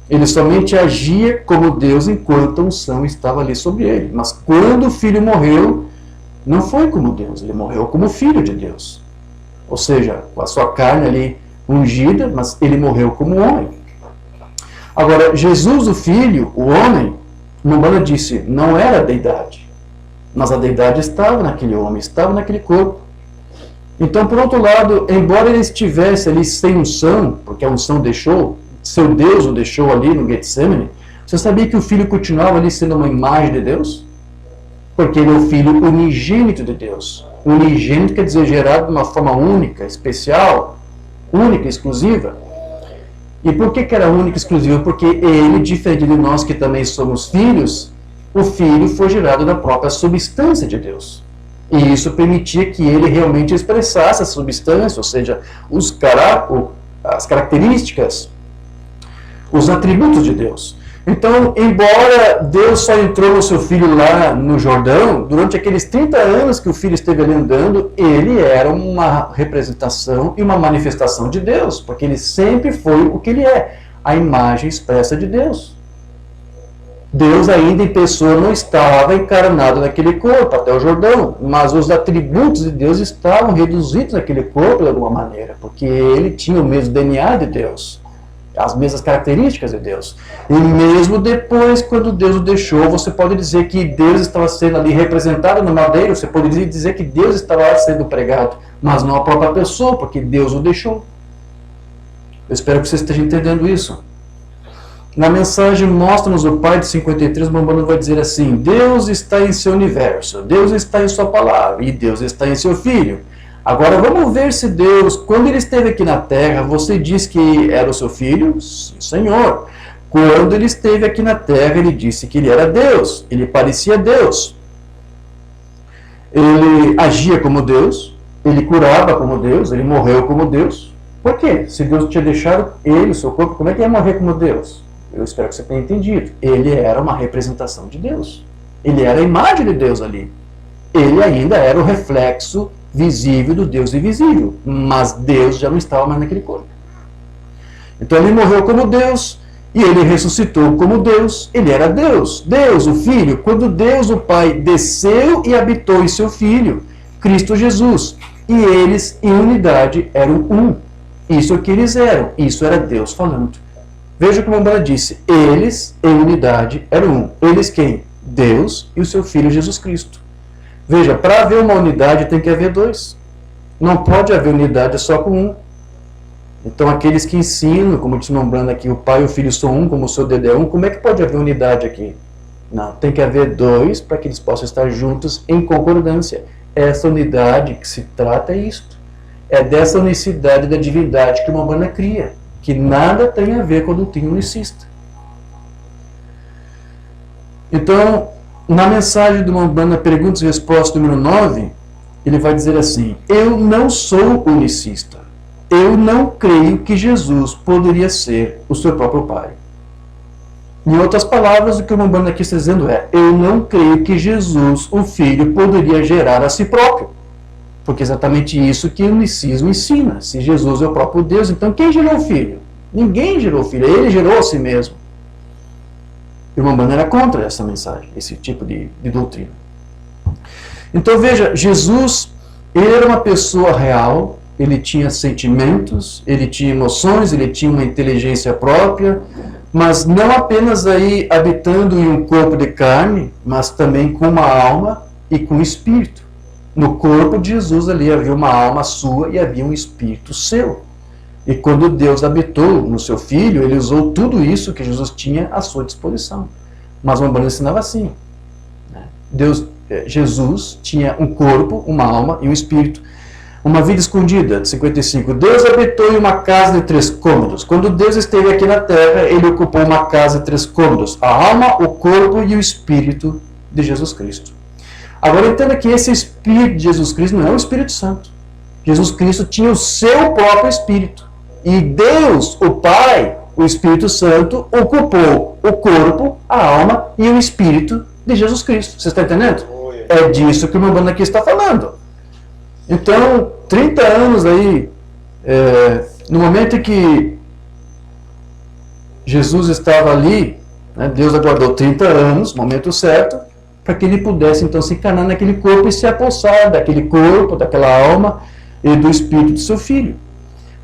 ele somente agia como Deus enquanto a unção estava ali sobre ele. Mas quando o filho morreu, não foi como Deus, ele morreu como filho de Deus. Ou seja, com a sua carne ali ungida, mas ele morreu como homem. Agora, Jesus, o filho, o homem, Umbanda disse, não era a deidade. Mas a deidade estava naquele homem, estava naquele corpo. Então, por outro lado, embora ele estivesse ali sem unção, porque a unção deixou, seu Deus o deixou ali no Getsemane, você sabia que o Filho continuava ali sendo uma imagem de Deus? Porque ele é o Filho unigênito de Deus. Unigênito quer dizer gerado de uma forma única, especial, única, exclusiva. E por que era única e exclusiva? Porque ele, diferente de nós que também somos filhos, o Filho foi gerado da própria substância de Deus. E isso permitia que ele realmente expressasse a substância, ou seja, as características, os atributos de Deus. Então, embora Deus só entrou no seu Filho lá no Jordão, durante aqueles 30 anos que o Filho esteve ali andando, ele era uma representação e uma manifestação de Deus, porque ele sempre foi o que ele é, a imagem expressa de Deus. Deus ainda em pessoa não estava encarnado naquele corpo, até o Jordão, mas os atributos de Deus estavam reduzidos naquele corpo de alguma maneira, porque ele tinha o mesmo DNA de Deus, as mesmas características de Deus. E mesmo depois, quando Deus o deixou, você pode dizer que Deus estava sendo ali representado no madeiro, você pode dizer que Deus estava sendo pregado, mas não a própria pessoa, porque Deus o deixou. Eu espero que você esteja entendendo isso. Na mensagem Mostra-nos o Pai de 53, o Bambano vai dizer assim: Deus está em seu universo, Deus está em sua palavra e Deus está em seu Filho. Agora vamos ver se Deus, quando ele esteve aqui na terra, você diz que era o seu Filho? Sim, Senhor. Quando ele esteve aqui na terra, ele disse que ele era Deus, ele parecia Deus. Ele agia como Deus, ele curava como Deus, ele morreu como Deus. Por quê? Se Deus tinha deixado ele, o seu corpo, como é que ia morrer como Deus? Eu espero que você tenha entendido. Ele era uma representação de Deus. Ele era a imagem de Deus ali. Ele ainda era o reflexo visível do Deus invisível. Mas Deus já não estava mais naquele corpo. Então ele morreu como Deus. E ele ressuscitou como Deus. Ele era Deus. Deus, o Filho. Quando Deus, o Pai, desceu e habitou em seu Filho, Cristo Jesus. E eles, em unidade, eram um. Isso é o que eles eram. Isso era Deus falando. Veja o que o Umbanda disse. Eles, em unidade, eram um. Eles quem? Deus e o seu Filho Jesus Cristo. Veja, para haver uma unidade tem que haver dois. Não pode haver unidade só com um. Então aqueles que ensinam, como disse o Umbanda aqui, o Pai e o Filho são um, como o seu dedo é um, como é que pode haver unidade aqui? Não, tem que haver dois para que eles possam estar juntos em concordância. Essa unidade que se trata é isto. É dessa unicidade da divindade que o Umbanda cria, que nada tem a ver com a doutrina unicista. Então, na mensagem do Umbanda Perguntas e Respostas número 9, ele vai dizer assim: eu não sou unicista. Eu não creio que Jesus poderia ser o seu próprio Pai. Em outras palavras, o que o Umbanda aqui está dizendo é: eu não creio que Jesus, o Filho, poderia gerar a si próprio. Porque é exatamente isso que o unicismo ensina. Se Jesus é o próprio Deus, então quem gerou o Filho? Ninguém gerou o Filho, ele gerou a si mesmo. E o Umbanda era contra essa mensagem, esse tipo de doutrina. Então veja, Jesus, ele era uma pessoa real, ele tinha sentimentos, ele tinha emoções, ele tinha uma inteligência própria, mas não apenas aí habitando em um corpo de carne, mas também com uma alma e com um espírito. No corpo de Jesus ali havia uma alma sua e havia um espírito seu. E quando Deus habitou no seu Filho, ele usou tudo isso que Jesus tinha à sua disposição. Mas o Umbanda ensinava assim. Jesus tinha um corpo, uma alma e um espírito. Uma vida escondida, 55. Deus habitou em uma casa de 3 cômodos. Quando Deus esteve aqui na terra, ele ocupou uma casa de 3 cômodos. A alma, o corpo e o espírito de Jesus Cristo. Agora entenda que esse espírito de Jesus Cristo não é o Espírito Santo. Jesus Cristo tinha o seu próprio espírito. E Deus, o Pai, o Espírito Santo, ocupou o corpo, a alma e o espírito de Jesus Cristo. Você está entendendo? É disso que o Umbanda aqui está falando. Então, 30 anos aí, no momento em que Jesus estava ali, né, Deus aguardou 30 anos, momento certo, para que ele pudesse então se encarnar naquele corpo e se apossar daquele corpo, daquela alma e do espírito do seu filho.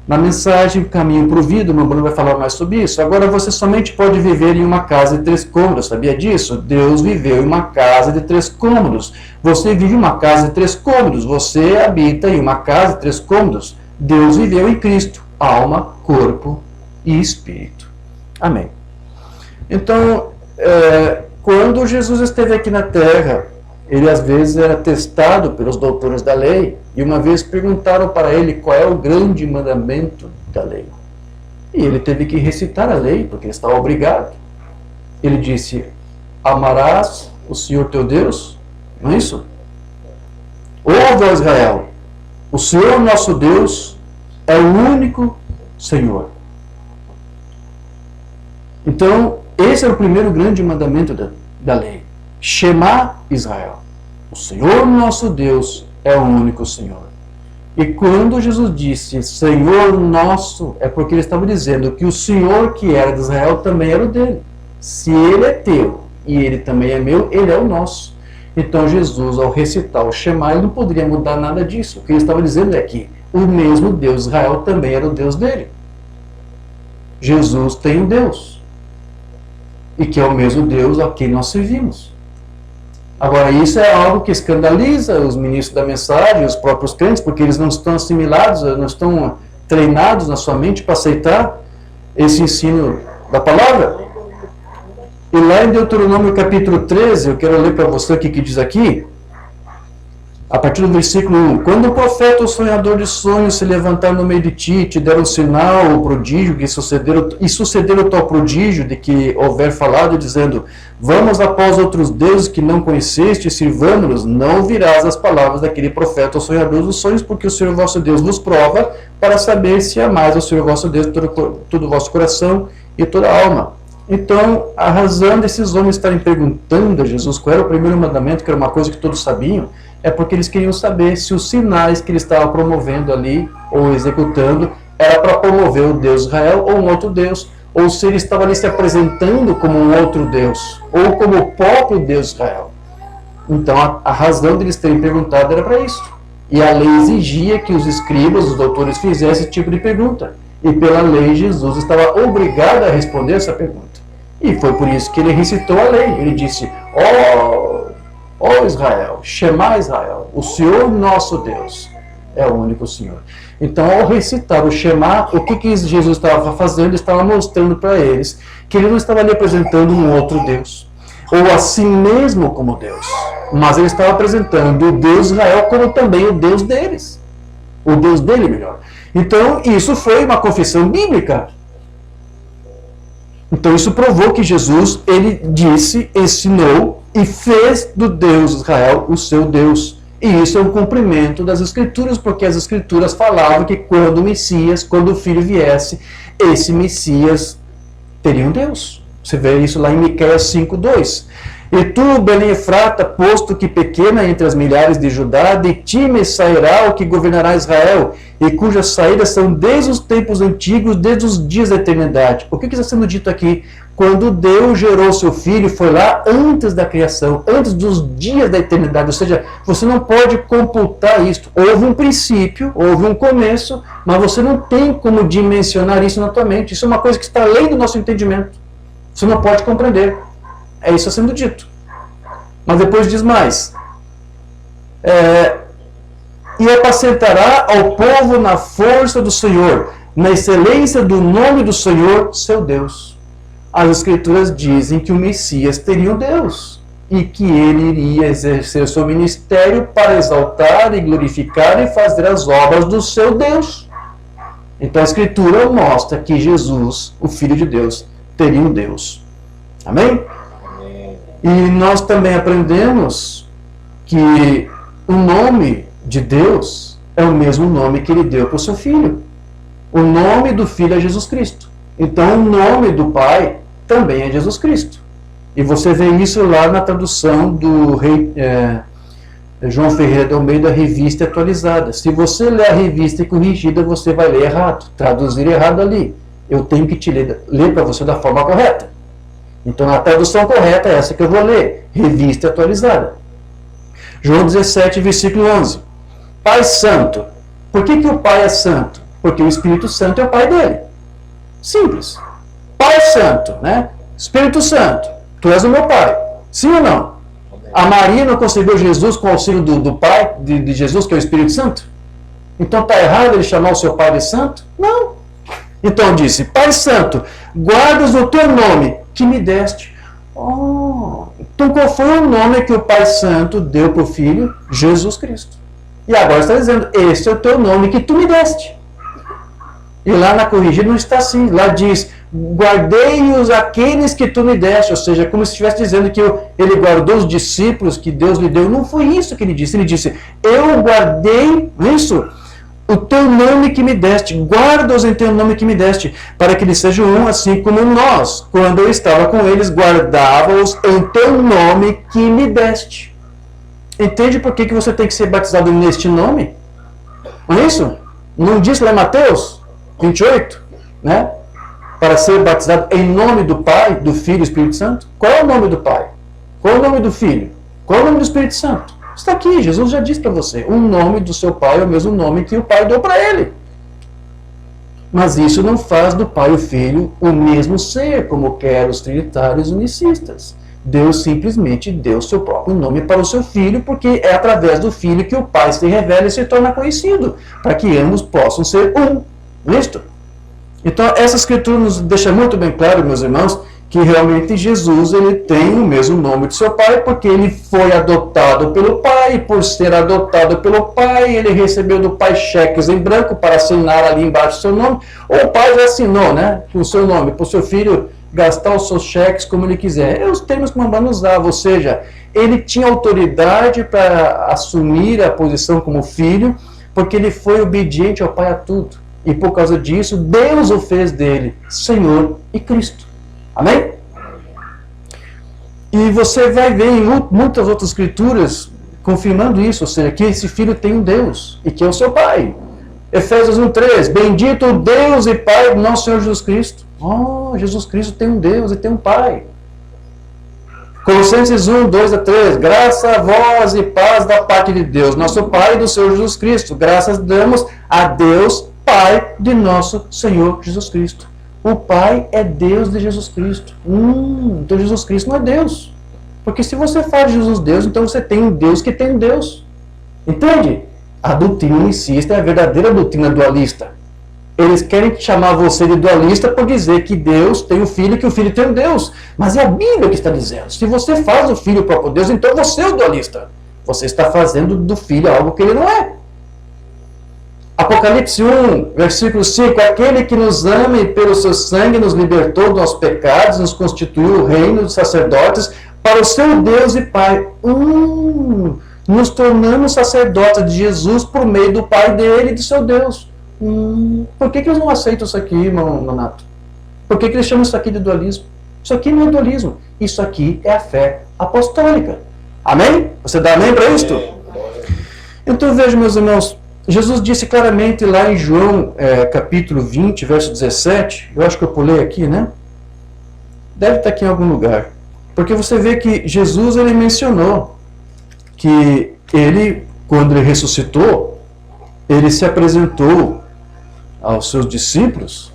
Na mensagem Caminho para o Vida, o Umbanda vai falar mais sobre isso. Agora você somente pode viver em uma casa de 3 cômodos, sabia disso? Deus viveu em uma casa de 3 cômodos. Você vive em uma casa de 3 cômodos. Você habita em uma casa de 3 cômodos. Deus viveu em Cristo, alma, corpo e espírito. Amém. Então, quando Jesus esteve aqui na terra, ele às vezes era testado pelos doutores da lei, e uma vez perguntaram para ele qual é o grande mandamento da lei. E ele teve que recitar a lei, porque ele estava obrigado. Ele disse: amarás o Senhor teu Deus, não é isso? Ouve, ó Israel, o Senhor nosso Deus é o único Senhor. Então, esse é o primeiro grande mandamento da lei. Shema Israel. O Senhor nosso Deus é o único Senhor. E quando Jesus disse Senhor nosso, é porque ele estava dizendo que o Senhor que era de Israel também era o dele. Se ele é teu e ele também é meu, ele é o nosso. Então Jesus, ao recitar o Shema, ele não poderia mudar nada disso. O que ele estava dizendo é que o mesmo Deus de Israel também era o Deus dele. Jesus tem um Deus. E que é o mesmo Deus a quem nós servimos. Agora, isso é algo que escandaliza os ministros da mensagem, os próprios crentes, porque eles não estão assimilados, não estão treinados na sua mente para aceitar esse ensino da palavra. E lá em Deuteronômio capítulo 13, eu quero ler para você o que diz aqui, a partir do versículo 1. Quando o profeta, o sonhador de sonhos, se levantar no meio de ti, te der um sinal, o prodígio, que suceder o tal prodígio de que houver falado, dizendo, vamos após outros deuses que não conheceste, sirvando-los, não ouvirás as palavras daquele profeta, o sonhador dos sonhos, porque o Senhor vosso Deus vos prova, para saber se amais ao Senhor vosso Deus todo o vosso coração e toda a alma. Então, a razão desses homens estarem perguntando a Jesus qual era o primeiro mandamento, que era uma coisa que todos sabiam, é porque eles queriam saber se os sinais que ele estava promovendo ali, ou executando, era para promover o Deus Israel ou um outro Deus, ou se ele estava ali se apresentando como um outro Deus, ou como o próprio Deus Israel. Então, a razão deles terem perguntado era para isso. E a lei exigia que os escribas, os doutores, fizessem esse tipo de pergunta. E pela lei, Jesus estava obrigado a responder essa pergunta. E foi por isso que ele recitou a lei. Ele disse, ó Israel, Shema Israel, o Senhor nosso Deus é o único Senhor. Então, ao recitar o Shema, o que Jesus estava fazendo? Ele estava mostrando para eles que ele não estava ali apresentando um outro Deus, ou a si mesmo como Deus, mas ele estava apresentando o Deus de Israel como também o Deus deles. O Deus dele, melhor. Então, isso foi uma confissão bíblica. Então, isso provou que Jesus, ele disse, ensinou e fez do Deus de Israel o seu Deus. E isso é um cumprimento das Escrituras, porque as Escrituras falavam que quando o Messias, quando o Filho viesse, esse Messias teria um Deus. Você vê isso lá em Miqueias 5:2. E tu, Belém Efrata, posto que pequena entre as milhares de Judá, de ti me sairá o que governará Israel, e cujas saídas são desde os tempos antigos, desde os dias da eternidade. O que está sendo dito aqui? Quando Deus gerou seu filho, foi lá antes da criação, antes dos dias da eternidade. Ou seja, você não pode computar isso. Houve um princípio, houve um começo, mas você não tem como dimensionar isso na tua mente. Isso é uma coisa que está além do nosso entendimento. Você não pode compreender. É isso sendo dito. Mas depois diz mais. E apacentará ao povo na força do Senhor, na excelência do nome do Senhor, seu Deus. As Escrituras dizem que o Messias teria um Deus e que ele iria exercer seu ministério para exaltar e glorificar e fazer as obras do seu Deus. Então a Escritura mostra que Jesus, o Filho de Deus, teria um Deus. Amém? E nós também aprendemos que o nome de Deus é o mesmo nome que ele deu para o seu Filho. O nome do Filho é Jesus Cristo. Então o nome do Pai também é Jesus Cristo. E você vê isso lá na tradução do rei João Ferreira de Almeida, Revista Atualizada. Se você ler a revista corrigida, você vai ler errado, traduzir errado ali. Eu tenho que te ler para você da forma correta. Então a tradução correta é essa que eu vou ler, Revista Atualizada. João 17, versículo 11. Pai Santo. Por que o Pai é santo? Porque o Espírito Santo é o Pai dele. Simples. Pai Santo, né? Espírito Santo, tu és o meu Pai. Sim ou não? A Maria não concebeu Jesus com o auxílio do Pai, de Jesus, que é o Espírito Santo? Então está errado ele chamar o seu Pai de santo? Não. Então disse, Pai Santo, guardas o teu nome que me deste. Então qual foi o nome que o Pai Santo deu para o Filho? Jesus Cristo. E agora está dizendo, este é o teu nome que tu me deste. E lá na corrigida não está assim. Lá diz, guardei-os aqueles que tu me deste. Ou seja, como se estivesse dizendo que ele guardou os discípulos que Deus lhe deu. Não foi isso que ele disse. Ele disse, eu guardei isso. O teu nome que me deste, guarda-os em teu nome que me deste, para que eles sejam um, assim como nós, quando eu estava com eles, guardava-os em teu nome que me deste. Entende por que você tem que ser batizado neste nome? Não é isso? Não diz lá em Mateus 28, né? Para ser batizado em nome do Pai, do Filho e do Espírito Santo? Qual é o nome do Pai? Qual é o nome do Filho? Qual é o nome do Espírito Santo? Está aqui, Jesus já disse para você, o nome do seu Pai é o mesmo nome que o Pai deu para ele. Mas isso não faz do Pai e o Filho o mesmo ser, como querem os trinitários unicistas. Deus simplesmente deu seu próprio nome para o seu Filho, porque é através do Filho que o Pai se revela e se torna conhecido, para que ambos possam ser um. Visto? Então, essa escritura nos deixa muito bem claro, meus irmãos, que realmente Jesus ele tem o mesmo nome de seu Pai, porque ele foi adotado pelo Pai, e por ser adotado pelo Pai, ele recebeu do Pai cheques em branco para assinar ali embaixo o seu nome, ou o Pai já assinou, né, o seu nome, para o seu filho gastar os seus cheques como ele quiser. É os termos que o Mamãe usava, ou seja, ele tinha autoridade para assumir a posição como filho, porque ele foi obediente ao Pai a tudo. E por causa disso, Deus o fez dele Senhor e Cristo. Amém? E você vai ver em muitas outras escrituras confirmando isso, ou seja, que esse filho tem um Deus e que é o seu Pai. Efésios 1:3, bendito o Deus e Pai do nosso Senhor Jesus Cristo. Jesus Cristo tem um Deus e tem um Pai. Colossenses 1:2-3, graça a vós e paz da parte de Deus, nosso Pai e do Senhor Jesus Cristo. Graças damos a Deus Pai de nosso Senhor Jesus Cristo. O Pai é Deus de Jesus Cristo. Então Jesus Cristo não é Deus. Porque se você faz Jesus Deus, então você tem um Deus que tem um Deus. Entende? A doutrina unicista é a verdadeira doutrina dualista. Eles querem chamar você de dualista por dizer que Deus tem um filho e que o filho tem um Deus. Mas é a Bíblia que está dizendo. Se você faz o filho o próprio Deus, então você é o dualista. Você está fazendo do filho algo que ele não é. Apocalipse 1, versículo 5. Aquele que nos ama e pelo seu sangue nos libertou dos nossos pecados, nos constituiu o reino dos sacerdotes para o seu Deus e Pai. Nos tornamos sacerdotes de Jesus por meio do Pai dele e do seu Deus. Por que eles não aceitam isso aqui, irmão Nonato? Por que eles chamam isso aqui de dualismo? Isso aqui não é dualismo. Isso aqui é a fé apostólica. Amém? Você dá amém para isto? Então veja, meus irmãos, Jesus disse claramente lá em João capítulo 20, verso 17, eu acho que eu pulei aqui, né? Deve estar aqui em algum lugar. Porque você vê que Jesus, ele mencionou que ele, quando ele ressuscitou, ele se apresentou aos seus discípulos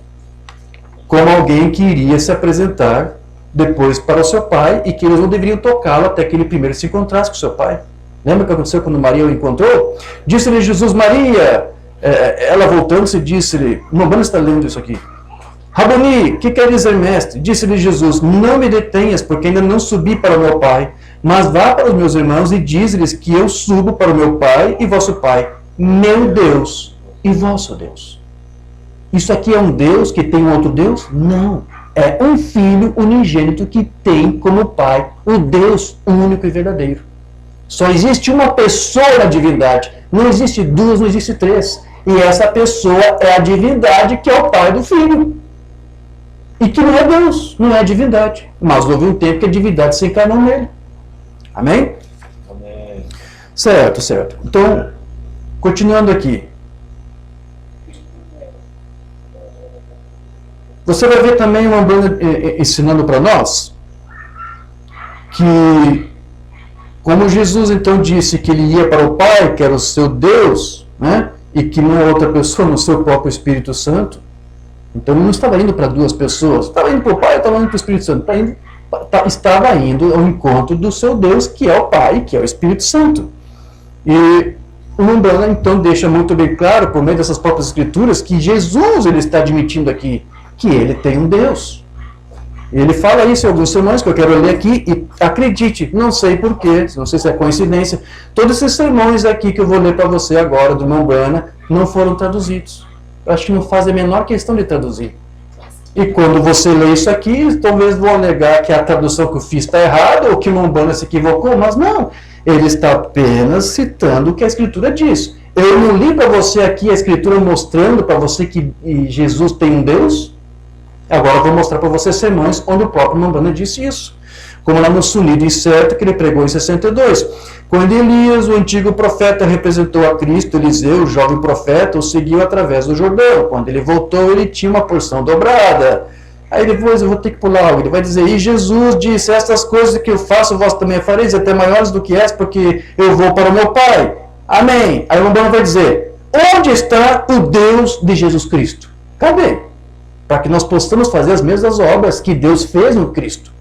como alguém que iria se apresentar depois para o seu pai e que eles não deveriam tocá-lo até que ele primeiro se encontrasse com o seu pai. Lembra o que aconteceu quando Maria o encontrou? Disse-lhe Jesus, Maria, ela voltando-se disse-lhe, Mambana está lendo isso aqui, Raboni, o que quer dizer mestre? Disse-lhe Jesus, não me detenhas, porque ainda não subi para o meu pai, mas vá para os meus irmãos e diz-lhes que eu subo para o meu pai e vosso pai, meu Deus e vosso Deus. Isso aqui é um Deus que tem um outro Deus? Não. É um Filho unigênito que tem como Pai o Deus único e verdadeiro. Só existe uma pessoa na divindade. Não existe duas, não existe três. E essa pessoa é a divindade que é o Pai do Filho. E que não é Deus, não é a divindade. Mas houve um tempo que a divindade se encarnou nele. Amém? Amém. Certo, certo. Então, continuando aqui. Você vai ver também uma banda ensinando para nós que, como Jesus então disse que ele ia para o Pai, que era o seu Deus, né, e que não é outra pessoa, no seu próprio Espírito Santo, então ele não estava indo para duas pessoas, estava indo para o Pai, estava indo para o Espírito Santo, estava indo ao encontro do seu Deus, que é o Pai, que é o Espírito Santo. E o Umbanda então deixa muito bem claro, por meio dessas próprias escrituras, que Jesus ele está admitindo aqui que ele tem um Deus. Ele fala isso em alguns sermões que eu quero ler aqui e acredite, não sei porquê, não sei se é coincidência, todos esses sermões aqui que eu vou ler para você agora do Umbanda não foram traduzidos. Eu acho que não faz a menor questão de traduzir. E quando você lê isso aqui, talvez vou alegar que a tradução que eu fiz está errada ou que o Umbanda se equivocou, mas não. Ele está apenas citando o que a Escritura diz. Eu não li para você aqui a Escritura mostrando para você que Jesus tem um Deus. Agora eu vou mostrar para você sermões onde o próprio Umbanda disse isso. Como lá no Sunido Incerto, que ele pregou em 62. Quando Elias, o antigo profeta, representou a Cristo, Eliseu, o jovem profeta, o seguiu através do Jordão. Quando ele voltou, ele tinha uma porção dobrada. Aí depois eu vou ter que pular algo. Ele vai dizer, e Jesus disse, estas coisas que eu faço, vós também fareis, até maiores do que essa, porque eu vou para o meu Pai. Amém. Aí o Umbanda vai dizer, onde está o Deus de Jesus Cristo? Cadê? Para que nós possamos fazer as mesmas obras que Deus fez no Cristo.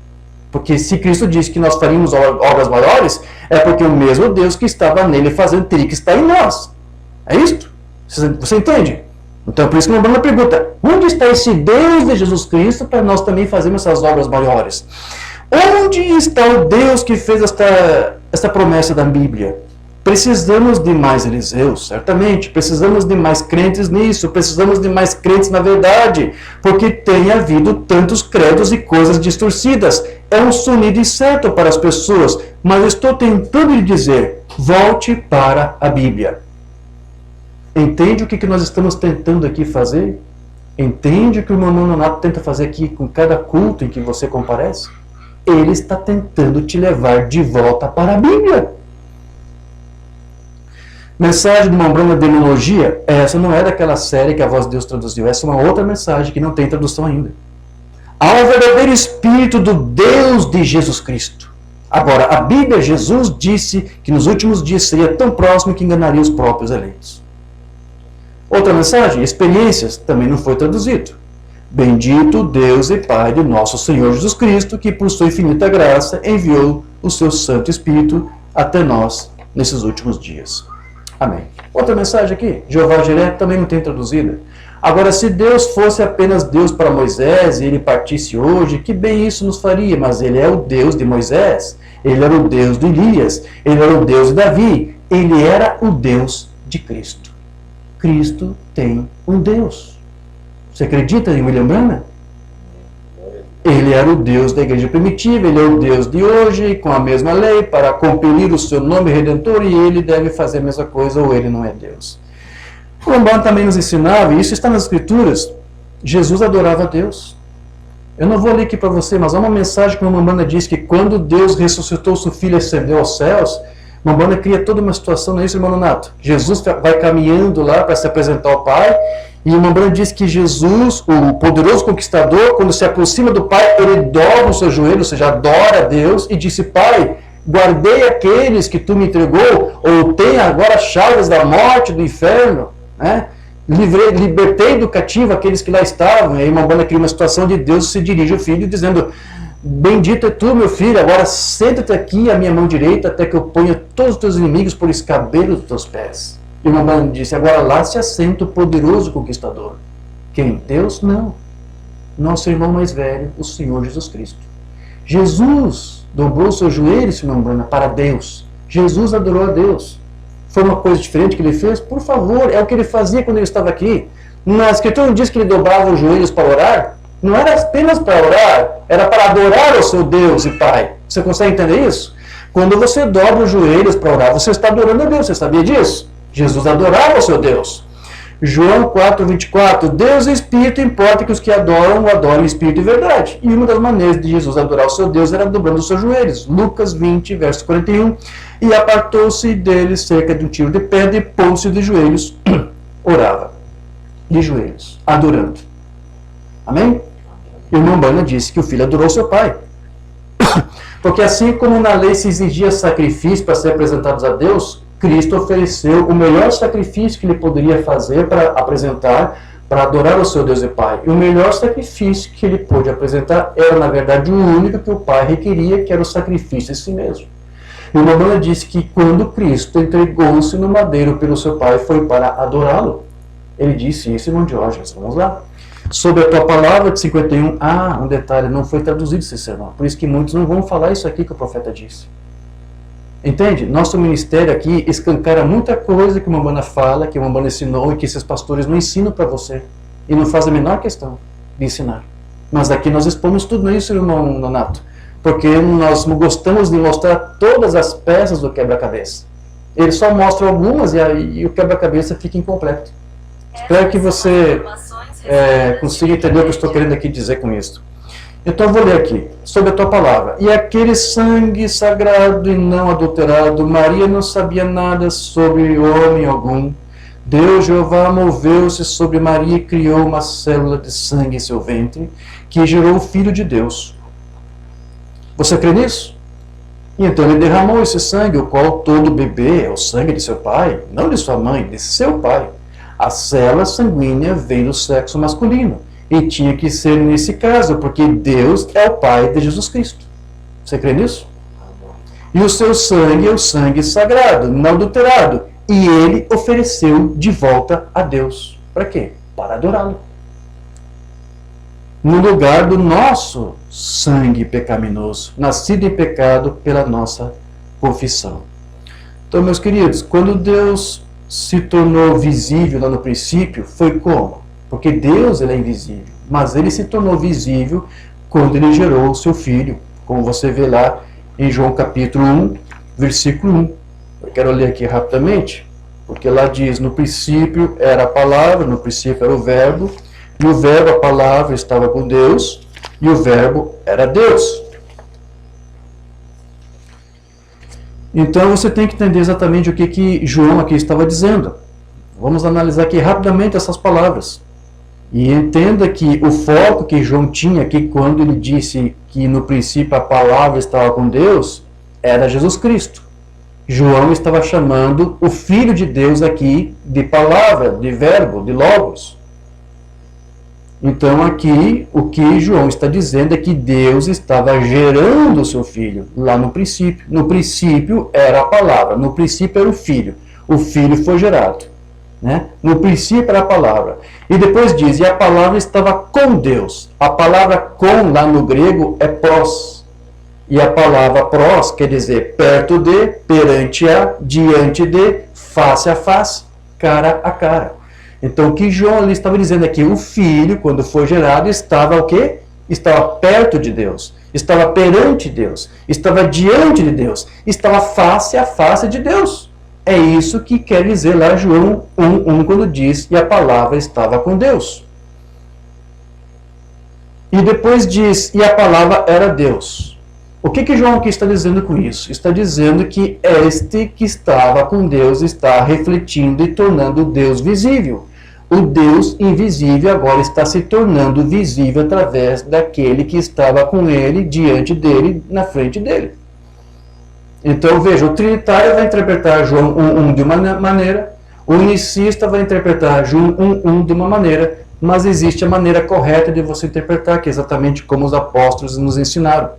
Porque se Cristo disse que nós faríamos obras maiores, é porque o mesmo Deus que estava nele fazendo teria que estar em nós. É isto? Você entende? Então, por isso que o Umbanda pergunta, onde está esse Deus de Jesus Cristo para nós também fazermos essas obras maiores? Onde está o Deus que fez esta promessa da Bíblia? Precisamos de mais Eliseus, certamente. Precisamos de mais crentes nisso. Precisamos de mais crentes na verdade. Porque tem havido tantos credos e coisas distorcidas. É um sonido incerto para as pessoas. Mas estou tentando lhe dizer, volte para a Bíblia. Entende o que nós estamos tentando aqui fazer? Entende o que o irmão Nonato tenta fazer aqui com cada culto em que você comparece? Ele está tentando te levar de volta para a Bíblia. Mensagem de uma Umbanda Demonologia, essa não é daquela série que a Voz de Deus traduziu, essa é uma outra mensagem que não tem tradução ainda. Há um verdadeiro Espírito do Deus de Jesus Cristo. Agora, a Bíblia, Jesus disse que nos últimos dias seria tão próximo que enganaria os próprios eleitos. Outra mensagem, experiências, também não foi traduzido. Bendito Deus e Pai de nosso Senhor Jesus Cristo, que por sua infinita graça enviou o seu Santo Espírito até nós nesses últimos dias. Amém. Outra mensagem aqui, Jeová Jiré, também não tem traduzida. Agora, se Deus fosse apenas Deus para Moisés e ele partisse hoje, que bem isso nos faria? Mas ele é o Deus de Moisés, ele era o Deus de Elias, ele era o Deus de Davi, ele era o Deus de Cristo. Cristo tem um Deus. Você acredita em William Branham? Ele era o Deus da igreja primitiva, ele é o Deus de hoje, com a mesma lei, para compelir o seu nome redentor, e ele deve fazer a mesma coisa, ou ele não é Deus. O Rambam também nos ensinava, e isso está nas Escrituras, Jesus adorava a Deus. Eu não vou ler aqui para você, mas há uma mensagem que o Rambam diz que quando Deus ressuscitou seu filho e ascendeu aos céus, o Rambam cria toda uma situação, não é isso, irmão Nonato? Jesus vai caminhando lá para se apresentar ao Pai, e o Rambam diz que Jesus, o poderoso conquistador, quando se aproxima do Pai, ele dobra o seu joelho, ou seja, adora a Deus, e disse, Pai, guardei aqueles que tu me entregou, ou tem agora chaves da morte, do inferno, né? Libertei do cativo aqueles que lá estavam. E aí uma banda cria uma situação de Deus se dirige ao filho dizendo, bendito é tu, meu filho, agora senta-te aqui à minha mão direita até que eu ponha todos os teus inimigos por escabelo dos teus pés. E uma banda disse, agora lá se assenta o poderoso conquistador. Quem? Deus? Não. Nosso irmão mais velho, o Senhor Jesus Cristo. Jesus dobrou seus joelhos, irmão Brana, para Deus. Jesus adorou a Deus. Foi uma coisa diferente que ele fez? Por favor, é o que ele fazia quando ele estava aqui. Na Escritura não diz que ele dobrava os joelhos para orar? Não era apenas para orar, era para adorar o seu Deus e Pai. Você consegue entender isso? Quando você dobra os joelhos para orar, você está adorando a Deus. Você sabia disso? Jesus adorava o seu Deus. João 4:24, Deus é Espírito, importa que os que adoram, o adorem em Espírito e verdade. E uma das maneiras de Jesus adorar o seu Deus era dobrando os seus joelhos. Lucas 20, verso 41, e apartou-se dele cerca de um tiro de pedra e pôs-se de joelhos, orava, de joelhos, adorando. Amém? E o irmão Bana disse que o filho adorou seu pai. Porque assim como na lei se exigia sacrifício para ser apresentados a Deus, Cristo ofereceu o melhor sacrifício que ele poderia fazer para apresentar, para adorar o seu Deus e Pai. E o melhor sacrifício que ele pôde apresentar era, na verdade, o único que o Pai requeria, que era o sacrifício de si mesmo. E o Mamãe disse que quando Cristo entregou-se no madeiro pelo seu Pai, foi para adorá-lo. Ele disse isso, irmão Diógenes. Vamos lá. Sobre a tua palavra de 51, um detalhe, não foi traduzido esse sermão. Por isso que muitos não vão falar isso aqui que o profeta disse. Entende? Nosso ministério aqui escancara muita coisa que o Mambana fala, que o Mambana ensinou e que esses pastores não ensinam para você. E não fazem a menor questão de ensinar. Mas aqui nós expomos tudo isso, irmão Nonato. Porque nós gostamos de mostrar todas as peças do quebra-cabeça. Ele só mostra algumas e o quebra-cabeça fica incompleto. Espero que você consiga entender o que eu estou querendo aqui dizer com isso. Então eu vou ler aqui, sobre a tua palavra. E aquele sangue sagrado e não adulterado, Maria não sabia nada sobre homem algum. Deus, Jeová, moveu-se sobre Maria e criou uma célula de sangue em seu ventre, que gerou o Filho de Deus. Você crê nisso? E então ele derramou esse sangue, o qual todo bebê é o sangue de seu pai, não de sua mãe, de seu pai. A célula sanguínea vem do sexo masculino. E tinha que ser nesse caso, porque Deus é o Pai de Jesus Cristo. Você crê nisso? E o seu sangue é o sangue sagrado, não adulterado. E ele ofereceu de volta a Deus. Para quê? Para adorá-lo. No lugar do nosso sangue pecaminoso, nascido em pecado pela nossa confissão. Então, meus queridos, quando Deus se tornou visível lá no princípio, foi como? Porque Deus ele é invisível, mas ele se tornou visível quando ele gerou o seu Filho, como você vê lá em João capítulo 1, versículo 1. Eu quero ler aqui rapidamente, porque lá diz, no princípio era a palavra, no princípio era o verbo, e o verbo, a palavra, estava com Deus, e o verbo era Deus. Então você tem que entender exatamente o que João aqui estava dizendo. Vamos analisar aqui rapidamente essas palavras. E entenda que o foco que João tinha aqui quando ele disse que no princípio a palavra estava com Deus, era Jesus Cristo. João estava chamando o Filho de Deus aqui de palavra, de verbo, de logos. Então aqui o que João está dizendo é que Deus estava gerando o seu Filho lá no princípio. No princípio era a palavra, no princípio era o Filho. O Filho foi gerado. Né? No princípio era a palavra. E depois diz, e a palavra estava com Deus. A palavra com lá no grego é prós. E a palavra prós quer dizer perto de, perante a, diante de, face a face, cara a cara. Então o que João ali estava dizendo aqui, o Filho, quando foi gerado, estava o quê? Estava perto de Deus, estava perante Deus, estava diante de Deus, estava face a face de Deus. É isso que quer dizer lá João 1:1 quando diz, e a palavra estava com Deus. E depois diz, e a palavra era Deus. O que João aqui está dizendo com isso? Está dizendo que este que estava com Deus está refletindo e tornando Deus visível. O Deus invisível agora está se tornando visível através daquele que estava com ele, diante dele, na frente dele. Então, veja, o trinitário vai interpretar João 1:1 de uma maneira, o unicista vai interpretar João 1:1 de uma maneira, mas existe a maneira correta de você interpretar, que é exatamente como os apóstolos nos ensinaram.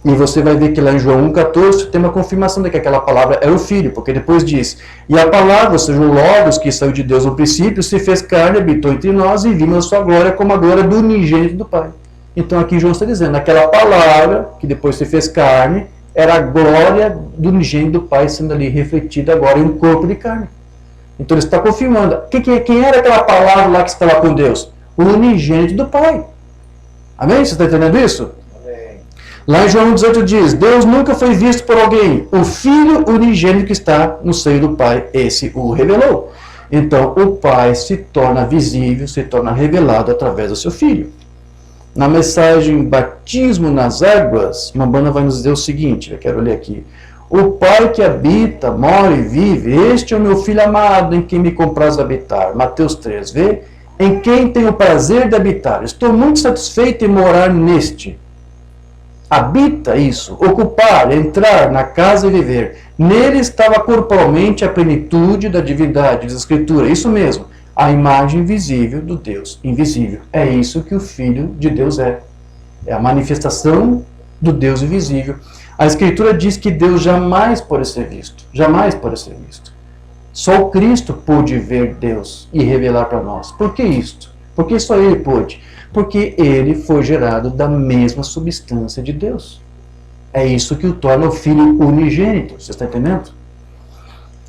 E você vai ver que lá em João 1:14 tem uma confirmação de que aquela palavra é o Filho, porque depois diz, e a palavra, ou seja, o Logos que saiu de Deus no princípio, se fez carne, habitou entre nós e vimos a sua glória como a glória do unigênito do Pai. Então aqui João está dizendo, aquela palavra que depois se fez carne, era a glória do unigênito do Pai sendo ali refletida agora em um corpo de carne. Então ele está confirmando. Quem era aquela palavra lá que estava com Deus? O unigênito do Pai. Amém? Você está entendendo isso? Amém. Lá em João 18 diz, Deus nunca foi visto por alguém. O Filho unigênito que está no seio do Pai, esse o revelou. Então o Pai se torna visível, se torna revelado através do seu Filho. Na mensagem Batismo nas Águas, Mambana vai nos dizer o seguinte, eu quero ler aqui. O Pai que habita, mora e vive, este é o meu Filho amado, em quem me compraz habitar. Mateus 3, vê? Em quem tenho o prazer de habitar. Estou muito satisfeito em morar neste. Habita isso, ocupar, entrar na casa e viver. Nele estava corporalmente a plenitude da divindade, diz a Escritura. Isso mesmo. A imagem visível do Deus invisível. É isso que o Filho de Deus é. É a manifestação do Deus invisível. A Escritura diz que Deus jamais pode ser visto. Jamais pode ser visto. Só o Cristo pôde ver Deus e revelar para nós. Por que isto? Porque só Ele pôde. Porque Ele foi gerado da mesma substância de Deus. É isso que o torna o Filho unigênito. Você está entendendo?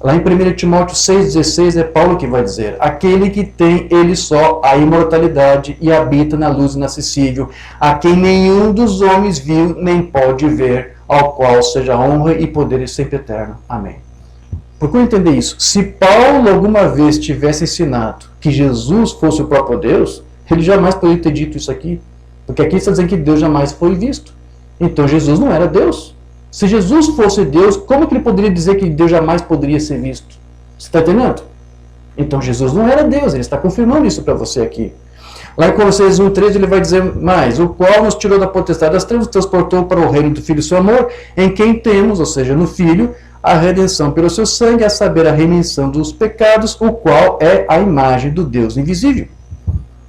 Lá em 1 Timóteo 6,16 é Paulo que vai dizer, aquele que tem ele só a imortalidade e habita na luz inacessível, a quem nenhum dos homens viu nem pode ver, ao qual seja honra e poder sempre eterno. Amém. Procure entender isso. Se Paulo alguma vez tivesse ensinado que Jesus fosse o próprio Deus, ele jamais poderia ter dito isso aqui. Porque aqui está dizendo que Deus jamais foi visto. Então Jesus não era Deus. Se Jesus fosse Deus, como que ele poderia dizer que Deus jamais poderia ser visto? Você está entendendo? Então Jesus não era Deus, ele está confirmando isso para você aqui. Lá em Colossenses 1:13 ele vai dizer mais, o qual nos tirou da potestade das trevas, transportou para o reino do Filho do seu amor, em quem temos, ou seja, no Filho, a redenção pelo seu sangue, a saber, a remissão dos pecados, o qual é a imagem do Deus invisível.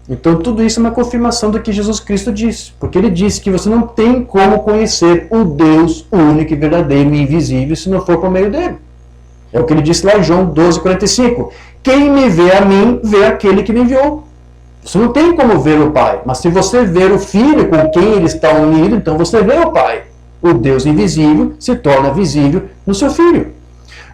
Então tudo isso é uma confirmação do que Jesus Cristo disse, porque ele disse que você não tem como conhecer o Deus único e verdadeiro e invisível se não for por meio dele. É o que ele disse lá em João 12,45. Quem me vê a mim, vê aquele que me enviou. Você não tem como ver o Pai, mas se você ver o Filho com quem ele está unido, então você vê o Pai. O Deus invisível se torna visível no seu Filho.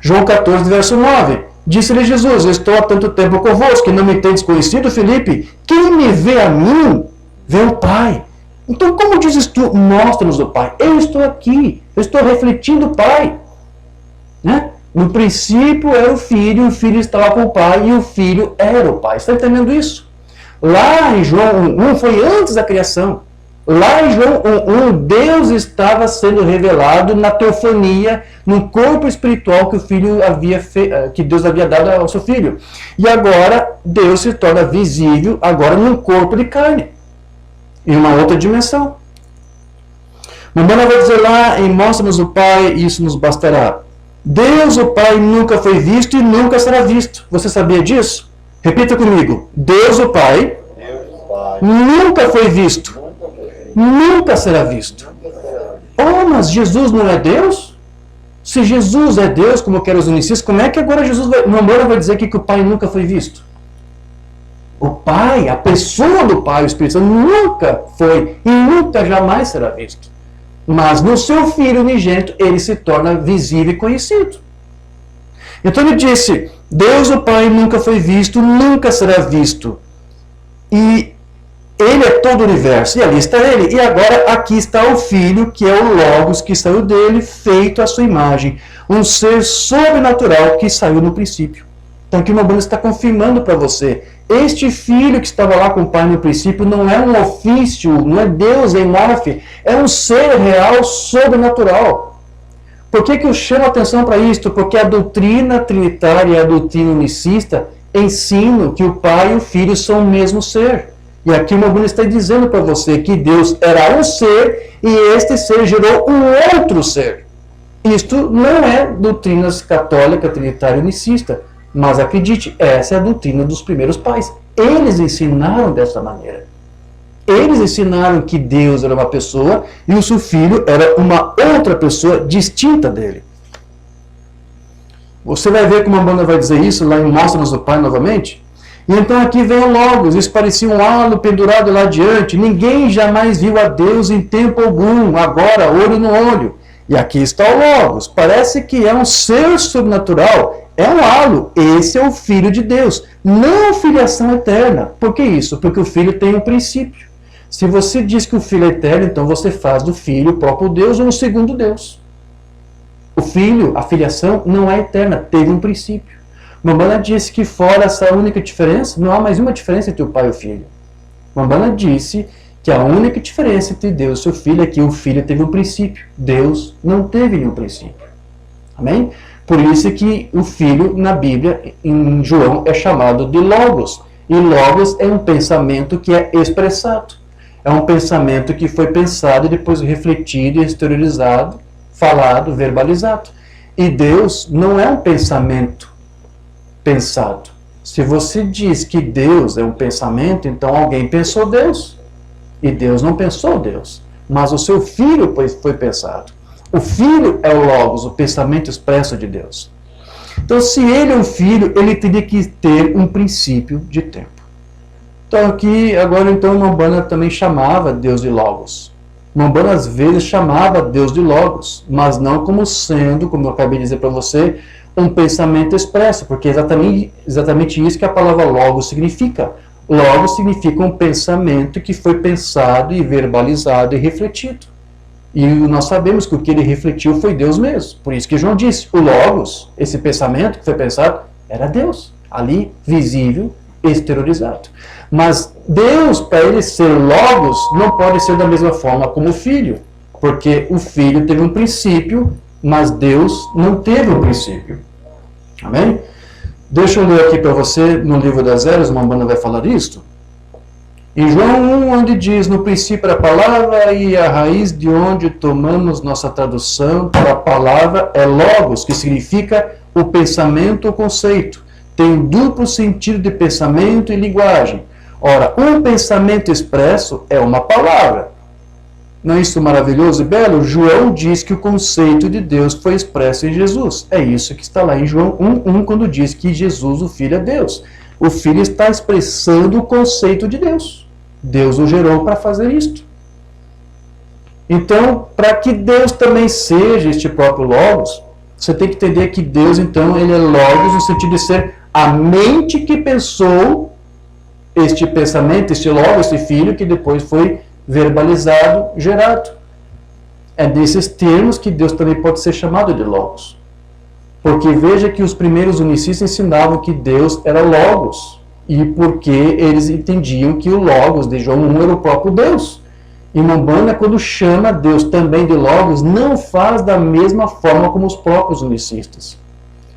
João 14, verso 9. Disse-lhe Jesus, eu estou há tanto tempo convosco, que não me tendes conhecido, Filipe? Quem me vê a mim, vê o Pai. Então, como dizes tu, mostra-nos o Pai? Eu estou aqui, eu estou refletindo o Pai. Né? No princípio era o Filho estava com o Pai, e o Filho era o Pai. Está entendendo isso? Lá em João 1 foi antes da criação. Lá em João 1, Deus estava sendo revelado na teofania, no corpo espiritual que o Filho que Deus havia dado ao seu Filho. E agora Deus se torna visível agora num corpo de carne, em uma outra dimensão. Mamãe vai dizer lá em Mostra-nos o Pai, isso nos bastará. Deus, o Pai, nunca foi visto e nunca será visto. Você sabia disso? Repita comigo. Deus, o Pai, nunca foi visto. Nunca será visto. Oh, mas Jesus não é Deus? Se Jesus é Deus, como querem os unicistas, como é que agora Jesus vai dizer que o Pai nunca foi visto? O Pai, a pessoa do Pai, o Espírito Santo, nunca foi e nunca jamais será visto. Mas no seu Filho unigênito, ele se torna visível e conhecido. Então ele disse, Deus o Pai nunca foi visto, nunca será visto. E ele é todo o universo, e ali está ele. E agora aqui está o Filho, que é o Logos, que saiu dele, feito à sua imagem. Um ser sobrenatural que saiu no princípio. Então aqui o Umbanda está confirmando para você. Este Filho que estava lá com o Pai no princípio não é um ofício, não é Deus em morfe, é um ser real sobrenatural. Por que eu chamo a atenção para isto? Porque a doutrina trinitária e a doutrina unicista ensinam que o Pai e o Filho são o mesmo ser. E aqui o Umbanda está dizendo para você que Deus era um ser e este ser gerou um outro ser. Isto não é doutrinas católica, trinitária e unicista. Mas acredite, essa é a doutrina dos primeiros pais. Eles ensinaram dessa maneira. Eles ensinaram que Deus era uma pessoa e o seu Filho era uma outra pessoa distinta dele. Você vai ver como a Umbanda vai dizer isso lá em Mostra-nos o Pai novamente. E então aqui vem o Logos, isso parecia um halo pendurado lá adiante. Ninguém jamais viu a Deus em tempo algum, agora, olho no olho. E aqui está o Logos. Parece que é um ser sobrenatural. É um halo. Esse é o Filho de Deus. Não filiação eterna. Por que isso? Porque o Filho tem um princípio. Se você diz que o Filho é eterno, então você faz do Filho o próprio Deus ou um segundo Deus. O Filho, a filiação, não é eterna. Teve um princípio. Umbanda disse que fora essa única diferença, não há mais uma diferença entre o Pai e o Filho. Umbanda disse que a única diferença entre Deus e seu Filho é que o Filho teve um princípio. Deus não teve nenhum princípio. Amém? Por isso que o Filho, na Bíblia, em João, é chamado de Logos. E Logos é um pensamento que é expressado. É um pensamento que foi pensado e depois refletido, exteriorizado, falado, verbalizado. E Deus não é um pensamento pensado. Se você diz que Deus é um pensamento, então alguém pensou Deus. E Deus não pensou Deus. Mas o seu Filho foi pensado. O Filho é o Logos, o pensamento expresso de Deus. Então, se ele é um Filho, ele teria que ter um princípio de tempo. Então, aqui, agora, então, Umbanda também chamava Deus de Logos. Umbanda, às vezes, chamava Deus de Logos, mas não como sendo, como eu acabei de dizer para você, um pensamento expresso, porque é exatamente isso que a palavra Logos significa. Logos significa um pensamento que foi pensado e verbalizado e refletido. E nós sabemos que o que ele refletiu foi Deus mesmo. Por isso que João disse, o Logos, esse pensamento que foi pensado, era Deus. Ali, visível, exteriorizado. Mas Deus, para ele ser Logos, não pode ser da mesma forma como o Filho. Porque o Filho teve um princípio, mas Deus não teve um princípio. Amém? Deixa eu ler aqui para você, no livro das Eras, uma Umbanda vai falar isto. Em João 1, onde diz, no princípio era a palavra e a raiz de onde tomamos nossa tradução para a palavra é Logos, que significa o pensamento ou conceito. Tem um duplo sentido de pensamento e linguagem. Ora, um pensamento expresso é uma palavra. Não é isso maravilhoso e belo? João diz que o conceito de Deus foi expresso em Jesus. É isso que está lá em João 1, quando diz que Jesus, o Filho, é Deus. O Filho está expressando o conceito de Deus. Deus o gerou para fazer isto. Então, para que Deus também seja este próprio Logos, você tem que entender que Deus, então, ele é Logos no sentido de ser a mente que pensou este pensamento, este Logos, este Filho, que depois foi verbalizado, gerado. É nesses termos que Deus também pode ser chamado de Logos. Porque veja que os primeiros unicistas ensinavam que Deus era Logos. E porque eles entendiam que o Logos de João 1 era o próprio Deus. E Umbanda, quando chama Deus também de Logos, não faz da mesma forma como os próprios unicistas.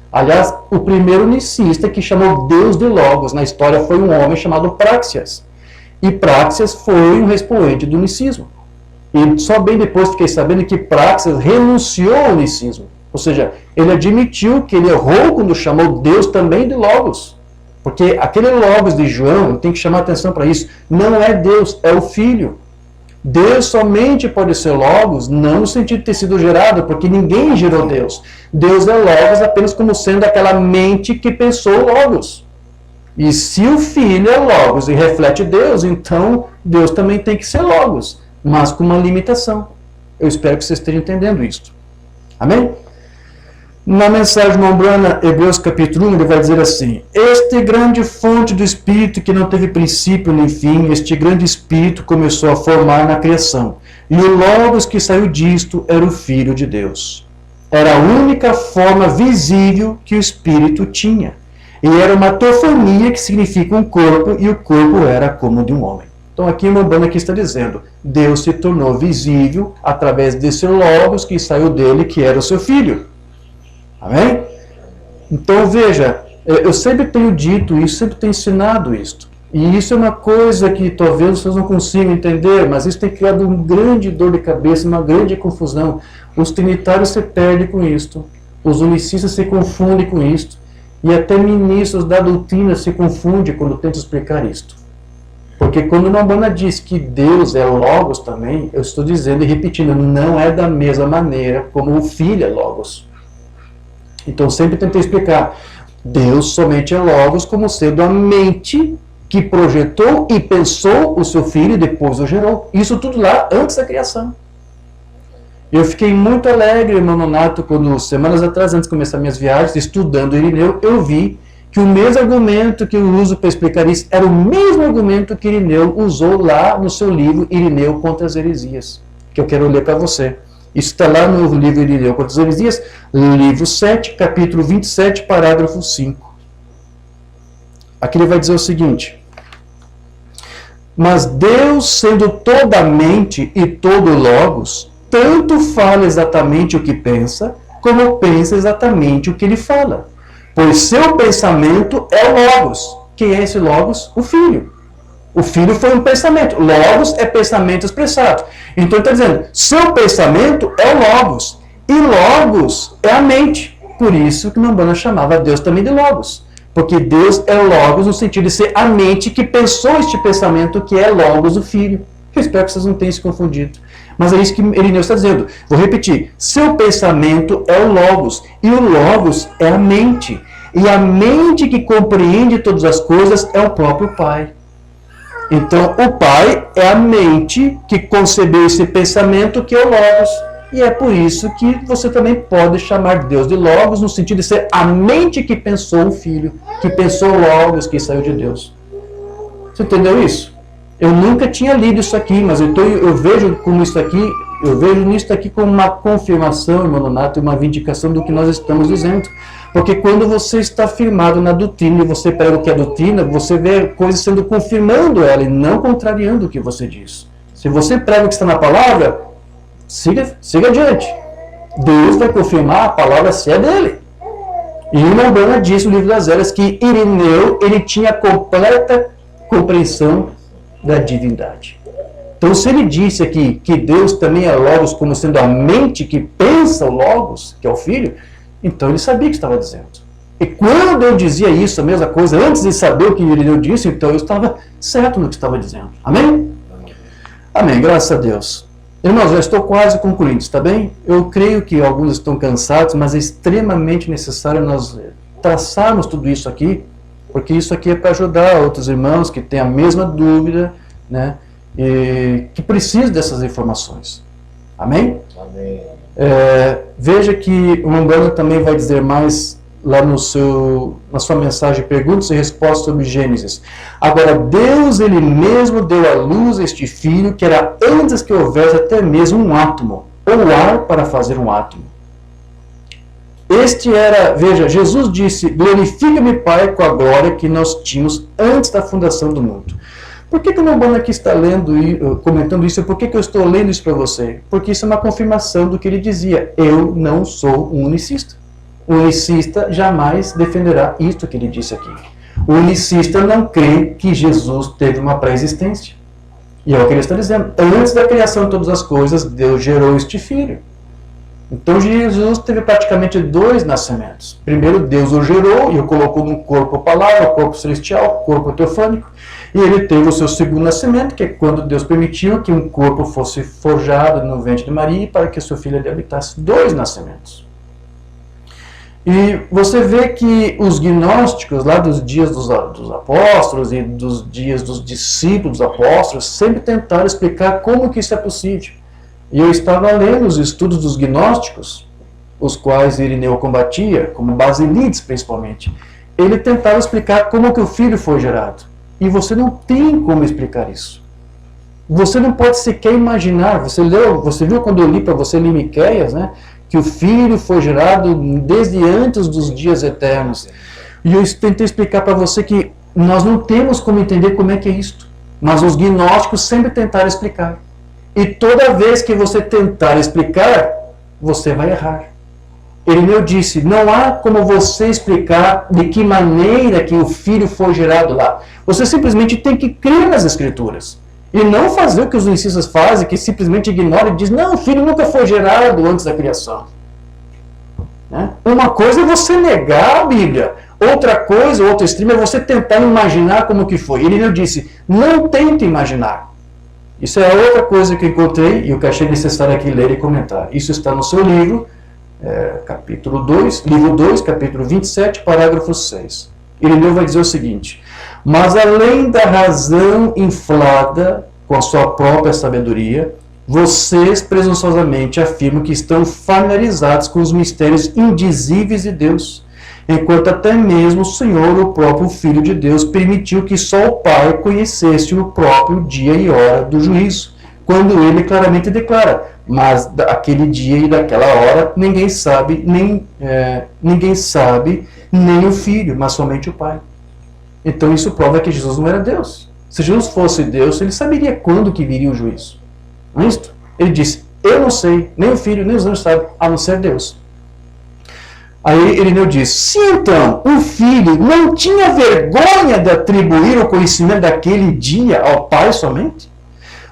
Aliás, o primeiro unicista que chamou Deus de Logos na história foi um homem chamado Práxias. E Práxias foi um expoente do unicismo. E só bem depois fiquei sabendo que Práxias renunciou ao unicismo. Ou seja, ele admitiu que ele errou quando chamou Deus também de Logos. Porque aquele Logos de João, tem que chamar atenção para isso, não é Deus, é o Filho. Deus somente pode ser Logos, não no sentido de ter sido gerado, porque ninguém gerou Deus. Deus é Logos apenas como sendo aquela mente que pensou Logos. E se o Filho é Logos e reflete Deus, então Deus também tem que ser Logos, mas com uma limitação. Eu espero que vocês estejam entendendo isso. Amém? Na mensagem Mombrana, Hebreus capítulo 1, ele vai dizer assim: este grande fonte do Espírito que não teve princípio nem fim, este grande Espírito começou a formar na criação. E o Logos que saiu disto era o Filho de Deus. Era a única forma visível que o Espírito tinha. E era uma teofania, que significa um corpo, e o corpo era como de um homem. Então aqui o Mombrana aqui está dizendo, Deus se tornou visível através desse Logos que saiu dele, que era o seu Filho. Amém? Então veja, eu sempre tenho dito isso, sempre tenho ensinado isto. E isso é uma coisa que talvez vocês não consigam entender, mas isso tem criado uma grande dor de cabeça, uma grande confusão. Os trinitários se perdem com isto, os unicistas se confundem com isto, e até ministros da doutrina se confundem quando tentam explicar isto. Porque quando o Mombrana diz que Deus é Logos também, eu estou dizendo e repetindo, não é da mesma maneira como o Filho é Logos. Então sempre tentei explicar, Deus somente é Logos como sendo a mente que projetou e pensou o seu Filho e depois o gerou. Isso tudo lá antes da criação. Eu fiquei muito alegre, irmão Nonato, quando semanas atrás, antes de começar minhas viagens, estudando Irineu, eu vi que o mesmo argumento que eu uso para explicar isso era o mesmo argumento que Irineu usou lá no seu livro Irineu contra as heresias, que eu quero ler para você. Isso está lá no livro Irineu contra as heresias, livro 7, capítulo 27, parágrafo 5. Aqui ele vai dizer o seguinte: mas Deus, sendo toda a mente e todo Logos, tanto fala exatamente o que pensa, como pensa exatamente o que ele fala. Pois seu pensamento é o Logos. Quem é esse Logos? O Filho. O Filho foi um pensamento. Logos é pensamento expressado. Então ele está dizendo, seu pensamento é o Logos. E Logos é a mente. Por isso que Mombrana chamava Deus também de Logos. Porque Deus é Logos no sentido de ser a mente que pensou este pensamento, que é Logos, o Filho. Eu espero que vocês não tenham se confundido. Mas é isso que Irineu está dizendo. Vou repetir. Seu pensamento é o Logos. E o Logos é a mente. E a mente que compreende todas as coisas é o próprio Pai. Então, o Pai é a mente que concebeu esse pensamento, que é o Logos. E é por isso que você também pode chamar Deus de Logos, no sentido de ser a mente que pensou o Filho, que pensou o Logos, que saiu de Deus. Você entendeu isso? Eu nunca tinha lido isso aqui, mas eu vejo como isso aqui, eu vejo nisso aqui como uma confirmação, irmão Nonato, e uma vindicação do que nós estamos dizendo. Porque quando você está firmado na doutrina e você prega o que é doutrina, você vê coisas sendo confirmando ela e não contrariando o que você diz. Se você prega o que está na palavra, siga adiante. Deus vai confirmar a palavra se é dele. E o Mombrana disse no livro das Eras que Irineu, ele tinha completa compreensão da divindade. Então, se ele disse aqui que Deus também é Logos como sendo a mente que pensa o Logos, que é o Filho, então ele sabia o que estava dizendo. E quando eu dizia isso, a mesma coisa, antes de saber o que Irineu disse, então eu estava certo no que estava dizendo. Amém? Amém, graças a Deus. Irmãos, já estou quase concluindo, está bem? Eu creio que alguns estão cansados, mas é extremamente necessário nós traçarmos tudo isso aqui, porque isso aqui é para ajudar outros irmãos que têm a mesma dúvida, né? E que precisam dessas informações. Amém? Amém. Veja que o Mombrana também vai dizer mais lá na sua mensagem Perguntas e Respostas sobre Gênesis. Agora, Deus, Ele mesmo deu à luz este Filho, que era antes que houvesse até mesmo um átomo, ou ar para fazer um átomo. Veja, Jesus disse, glorifica-me, Pai, com a glória que nós tínhamos antes da fundação do mundo. Por que o Mombrana aqui está lendo e comentando isso? Por que eu estou lendo isso para você? Porque isso é uma confirmação do que ele dizia. Eu não sou um unicista. O unicista jamais defenderá isto que ele disse aqui. O unicista não crê que Jesus teve uma pré-existência. E é o que ele está dizendo. Antes da criação de todas as coisas, Deus gerou este Filho. Então Jesus teve praticamente 2 nascimentos. Primeiro Deus o gerou e o colocou num corpo palavra, o corpo celestial, o corpo teofânico. E ele teve o seu segundo nascimento, que é quando Deus permitiu que um corpo fosse forjado no ventre de Maria para que seu filho ali habitasse. 2 nascimentos. E você vê que os gnósticos, lá dos dias dos apóstolos e dos dias dos discípulos dos apóstolos, sempre tentaram explicar como que isso é possível. E eu estava lendo os estudos dos gnósticos, os quais Irineu combatia, como Basilides principalmente. Ele tentava explicar como que o filho foi gerado. E você não tem como explicar isso. Você não pode sequer imaginar. Você viu quando eu li para você em Miqueias, né? Que o Filho foi gerado desde antes dos dias eternos. E eu tentei explicar para você que nós não temos como entender como é que é isto. Mas os gnósticos sempre tentaram explicar. E toda vez que você tentar explicar, você vai errar. Irineu disse, não há como você explicar de que maneira que o Filho foi gerado lá. Você simplesmente tem que crer nas Escrituras. E não fazer o que os incisas fazem, que simplesmente ignora e diz, não, o filho nunca foi gerado antes da criação. Né? Uma coisa é você negar a Bíblia. Outra coisa, outro extremo, é você tentar imaginar como que foi. Irineu disse, não tente imaginar. Isso é a outra coisa que eu encontrei e eu achei necessário aqui ler e comentar. Isso está no seu livro, capítulo 2, livro 2, capítulo 27, parágrafo 6. Irineu vai dizer o seguinte, mas além da razão inflada com a sua própria sabedoria, vocês presunçosamente afirmam que estão familiarizados com os mistérios indizíveis de Deus, enquanto até mesmo o Senhor, o próprio Filho de Deus, permitiu que só o Pai conhecesse o próprio dia e hora do juízo, quando ele claramente declara, mas aquele dia e daquela hora ninguém sabe, nem o Filho, mas somente o Pai. Então isso prova que Jesus não era Deus. Se Jesus fosse Deus, ele saberia quando que viria o juízo. Não é isto? Ele disse, eu não sei, nem o Filho, nem os anjos sabem, a não ser Deus. Aí Irineu diz, se então o Filho não tinha vergonha de atribuir o conhecimento daquele dia ao Pai somente,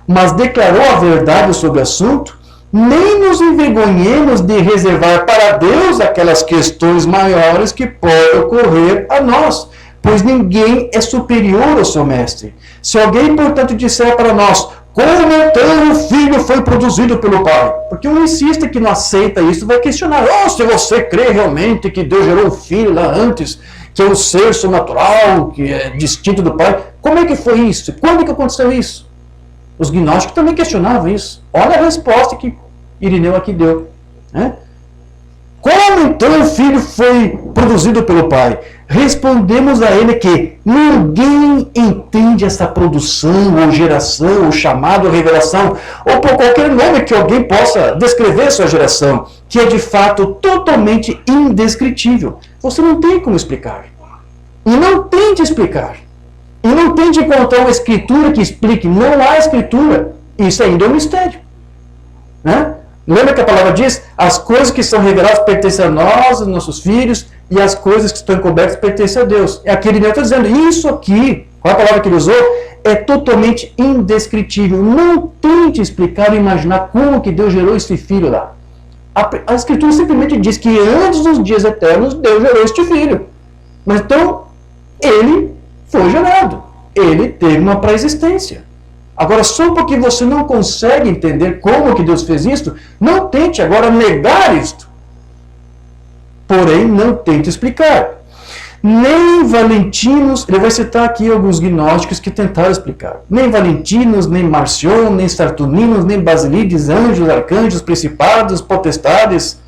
mas declarou a verdade sobre o assunto, nem nos envergonhemos de reservar para Deus aquelas questões maiores que podem ocorrer a nós, pois ninguém é superior ao seu mestre. Se alguém, portanto, disser para nós, como então o Filho foi produzido pelo Pai? Porque um insiste que não aceita isso, vai questionar, se você crê realmente que Deus gerou o Filho lá antes, que é um ser sobrenatural, que é distinto do Pai, como é que foi isso? Quando que aconteceu isso? Os gnósticos também questionavam isso. Olha a resposta que Irineu aqui deu. Né? Como então o Filho foi produzido pelo Pai? Respondemos a ele que ninguém entende essa produção, ou geração, ou chamado, ou revelação, ou por qualquer nome que alguém possa descrever sua geração, que é de fato totalmente indescritível. Você não tem como explicar. E não tente explicar. E não tente encontrar uma escritura que explique. Não há escritura. Isso ainda é um mistério. Né? Lembra que a palavra diz? As coisas que são reveladas pertencem a nós, aos nossos filhos, e as coisas que estão encobertas pertencem a Deus. E aqui ele está dizendo, isso aqui, qual é a palavra que ele usou? É totalmente indescritível. Não tente explicar e imaginar como que Deus gerou esse filho lá. A Escritura simplesmente diz que antes dos dias eternos, Deus gerou este filho. Mas então, ele foi gerado. Ele teve uma pré-existência. Agora, só porque você não consegue entender como que Deus fez isto, não tente agora negar isto. Porém, não tente explicar. Nem Valentinos, ele vai citar aqui alguns gnósticos que tentaram explicar. Nem Valentinos, nem Marcion, nem Sartuninos, nem Basilides, anjos, arcanjos, principados, potestades,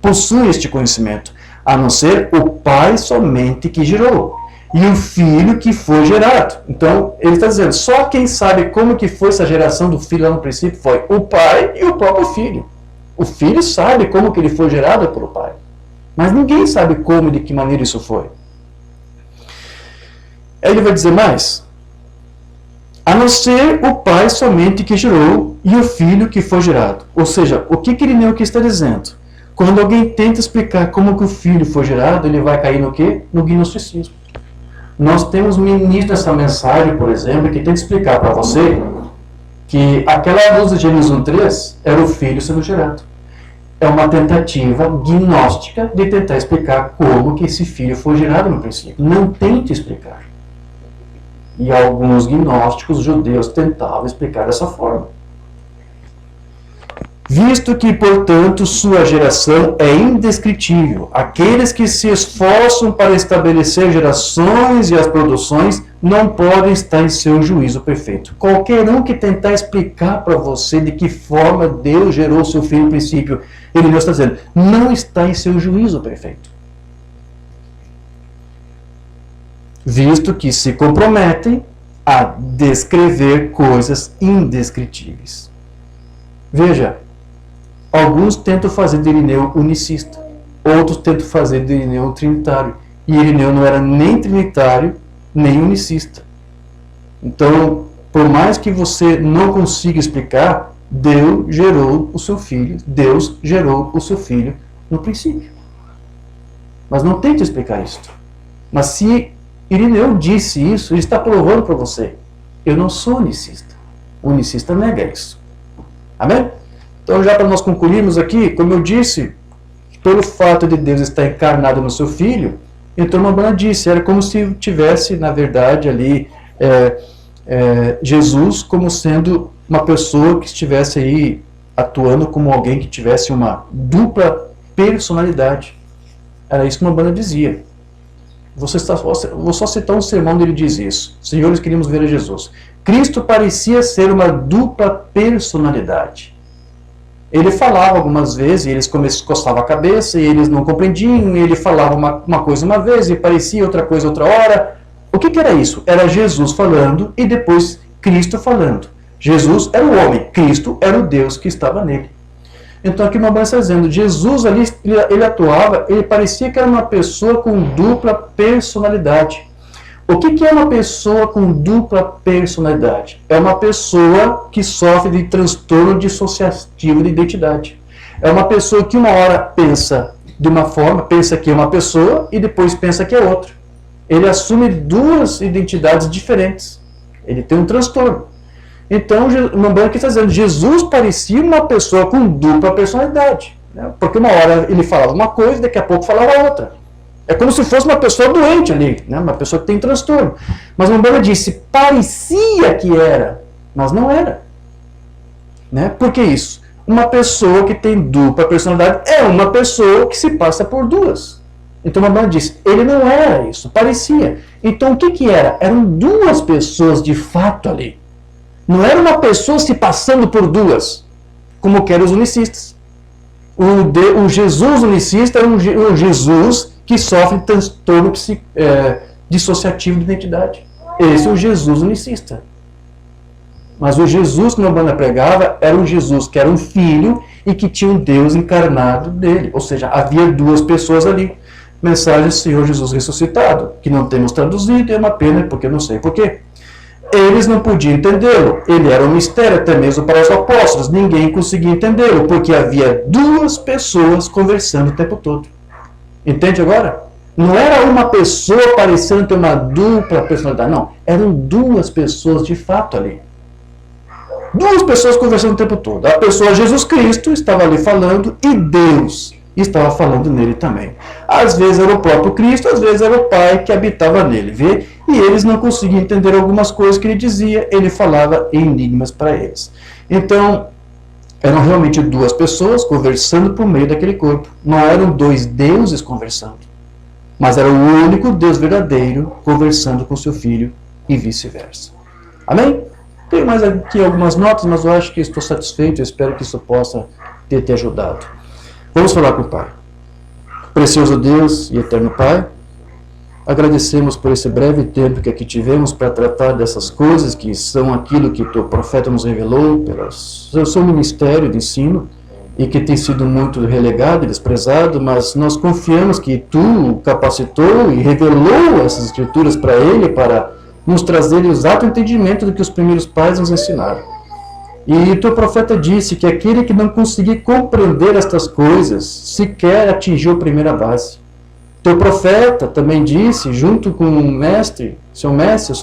possuem este conhecimento, a não ser o Pai somente que gerou. E o Filho que foi gerado. Então, ele está dizendo, só quem sabe como que foi essa geração do Filho lá no princípio foi o Pai e o próprio Filho. O Filho sabe como que ele foi gerado pelo Pai. Mas ninguém sabe como e de que maneira isso foi. Aí ele vai dizer mais. A não ser o Pai somente que gerou e o Filho que foi gerado. Ou seja, o que Irineu aqui está dizendo? Quando alguém tenta explicar como que o Filho foi gerado, ele vai cair no quê? No gnosticismo. Nós temos ministro dessa mensagem, por exemplo, que tenta explicar para você que aquela luz de Gênesis 1:3 era o Filho sendo gerado. é uma tentativa gnóstica de tentar explicar como que esse filho foi gerado no princípio. Não tente explicar. E alguns gnósticos judeus tentavam explicar dessa forma. Visto que, portanto, sua geração é indescritível, aqueles que se esforçam para estabelecer gerações e as produções não podem estar em seu juízo perfeito. Qualquer um que tentar explicar para você de que forma Deus gerou seu filho no princípio, ele está dizendo, não está em seu juízo perfeito. Visto que se comprometem a descrever coisas indescritíveis. Veja, alguns tentam fazer de Irineu unicista, outros tentam fazer de Irineu trinitário. E Irineu não era nem trinitário, nem unicista. Então, por mais que você não consiga explicar, Deus gerou o seu filho no princípio. Mas não tente explicar isso. Mas se Irineu disse isso, ele está provando para você. Eu não sou unicista. O unicista nega isso. Amém? Então, já para nós concluirmos aqui, como eu disse, pelo fato de Deus estar encarnado no seu filho, então Umbanda disse, era como se tivesse, na verdade, ali Jesus como sendo uma pessoa que estivesse aí atuando como alguém que tivesse uma dupla personalidade. Era isso que Umbanda dizia. Vou só citar um sermão onde ele diz isso. Senhores, queríamos ver a Jesus. Cristo parecia ser uma dupla personalidade. Ele falava algumas vezes, e eles coçavam a cabeça, e eles não compreendiam, e ele falava uma coisa uma vez, e parecia outra coisa outra hora. O que era isso? Era Jesus falando, e depois Cristo falando. Jesus era o homem, Cristo era o Deus que estava nele. Então aqui Umbanda está dizendo, Jesus ali, ele atuava, ele parecia que era uma pessoa com dupla personalidade. O que é uma pessoa com dupla personalidade? É uma pessoa que sofre de transtorno dissociativo de identidade. É uma pessoa que uma hora pensa de uma forma, pensa que é uma pessoa e depois pensa que é outra. Ele assume duas identidades diferentes. Ele tem um transtorno. Então, Umbanda está dizendo, Jesus parecia uma pessoa com dupla personalidade. Né? Porque uma hora ele falava uma coisa, daqui a pouco falava outra. É como se fosse uma pessoa doente ali, né? Uma pessoa que tem transtorno. Mas Umbanda disse, parecia que era, mas não era. Né? Por que isso? Uma pessoa que tem dupla personalidade é uma pessoa que se passa por duas. Então Umbanda disse, ele não era isso, parecia. Então o que era? Eram duas pessoas de fato ali. Não era uma pessoa se passando por duas, como querem os unicistas. O Jesus unicista era um Jesus que sofre transtorno dissociativo de identidade. Esse é o Jesus unicista. Mas o Jesus que Umbanda pregava era um Jesus que era um filho e que tinha um Deus encarnado dele. Ou seja, havia duas pessoas ali. Mensagem do Senhor Jesus ressuscitado, que não temos traduzido, é uma pena, porque eu não sei porquê. Eles não podiam entendê-lo. Ele era um mistério até mesmo para os apóstolos. Ninguém conseguia entendê-lo, porque havia duas pessoas conversando o tempo todo. Entende agora? Não era uma pessoa parecendo ter uma dupla personalidade, não. Eram duas pessoas de fato ali. Duas pessoas conversando o tempo todo. A pessoa Jesus Cristo estava ali falando e Deus estava falando nele também. Às vezes era o próprio Cristo, às vezes era o Pai que habitava nele. Vê? E eles não conseguiam entender algumas coisas que ele dizia, ele falava em enigmas para eles. Então, eram realmente duas pessoas conversando por meio daquele corpo. Não eram dois deuses conversando, mas era o único Deus verdadeiro conversando com seu filho e vice-versa. Amém? Tenho mais aqui algumas notas, mas eu acho que estou satisfeito. Eu espero que isso possa ter te ajudado. Vamos falar com o Pai. Precioso Deus e eterno Pai, agradecemos por esse breve tempo que aqui tivemos para tratar dessas coisas que são aquilo que o teu profeta nos revelou pelo seu ministério de ensino e que tem sido muito relegado e desprezado, mas nós confiamos que tu o capacitou e revelou essas escrituras para ele, para nos trazer o exato entendimento do que os primeiros pais nos ensinaram. E o teu profeta disse que aquele que não conseguir compreender estas coisas sequer atingiu a primeira base. Teu profeta também disse, junto com o mestre, seu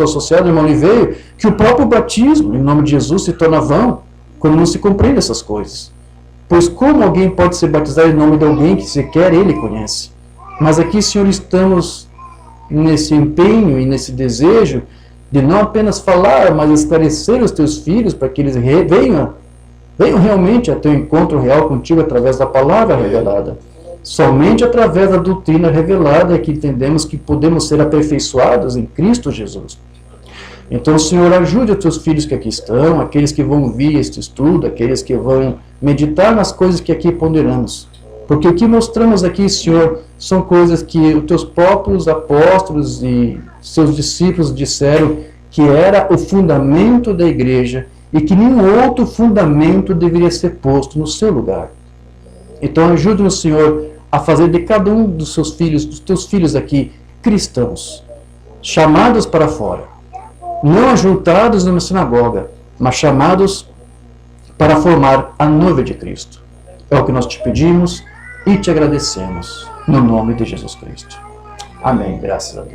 associado, irmão Oliveira, que o próprio batismo, em nome de Jesus, se torna vão quando não se compreende essas coisas. Pois como alguém pode ser batizado em nome de alguém que sequer ele conhece? Mas aqui, Senhor, estamos nesse empenho e nesse desejo de não apenas falar, mas esclarecer os teus filhos para que eles venham realmente a ter um encontro real contigo através da palavra revelada. Somente através da doutrina revelada é que entendemos que podemos ser aperfeiçoados em Cristo Jesus. Então, Senhor, ajude os teus filhos que aqui estão, aqueles que vão ouvir este estudo, aqueles que vão meditar nas coisas que aqui ponderamos. Porque o que mostramos aqui, Senhor, são coisas que os teus próprios apóstolos e seus discípulos disseram que era o fundamento da igreja e que nenhum outro fundamento deveria ser posto no seu lugar. Então ajude-nos, Senhor, a fazer de cada um dos seus filhos, dos teus filhos aqui, cristãos, chamados para fora, não ajuntados numa sinagoga, mas chamados para formar a noiva de Cristo. É o que nós te pedimos e te agradecemos, no nome de Jesus Cristo. Amém. Graças a Deus.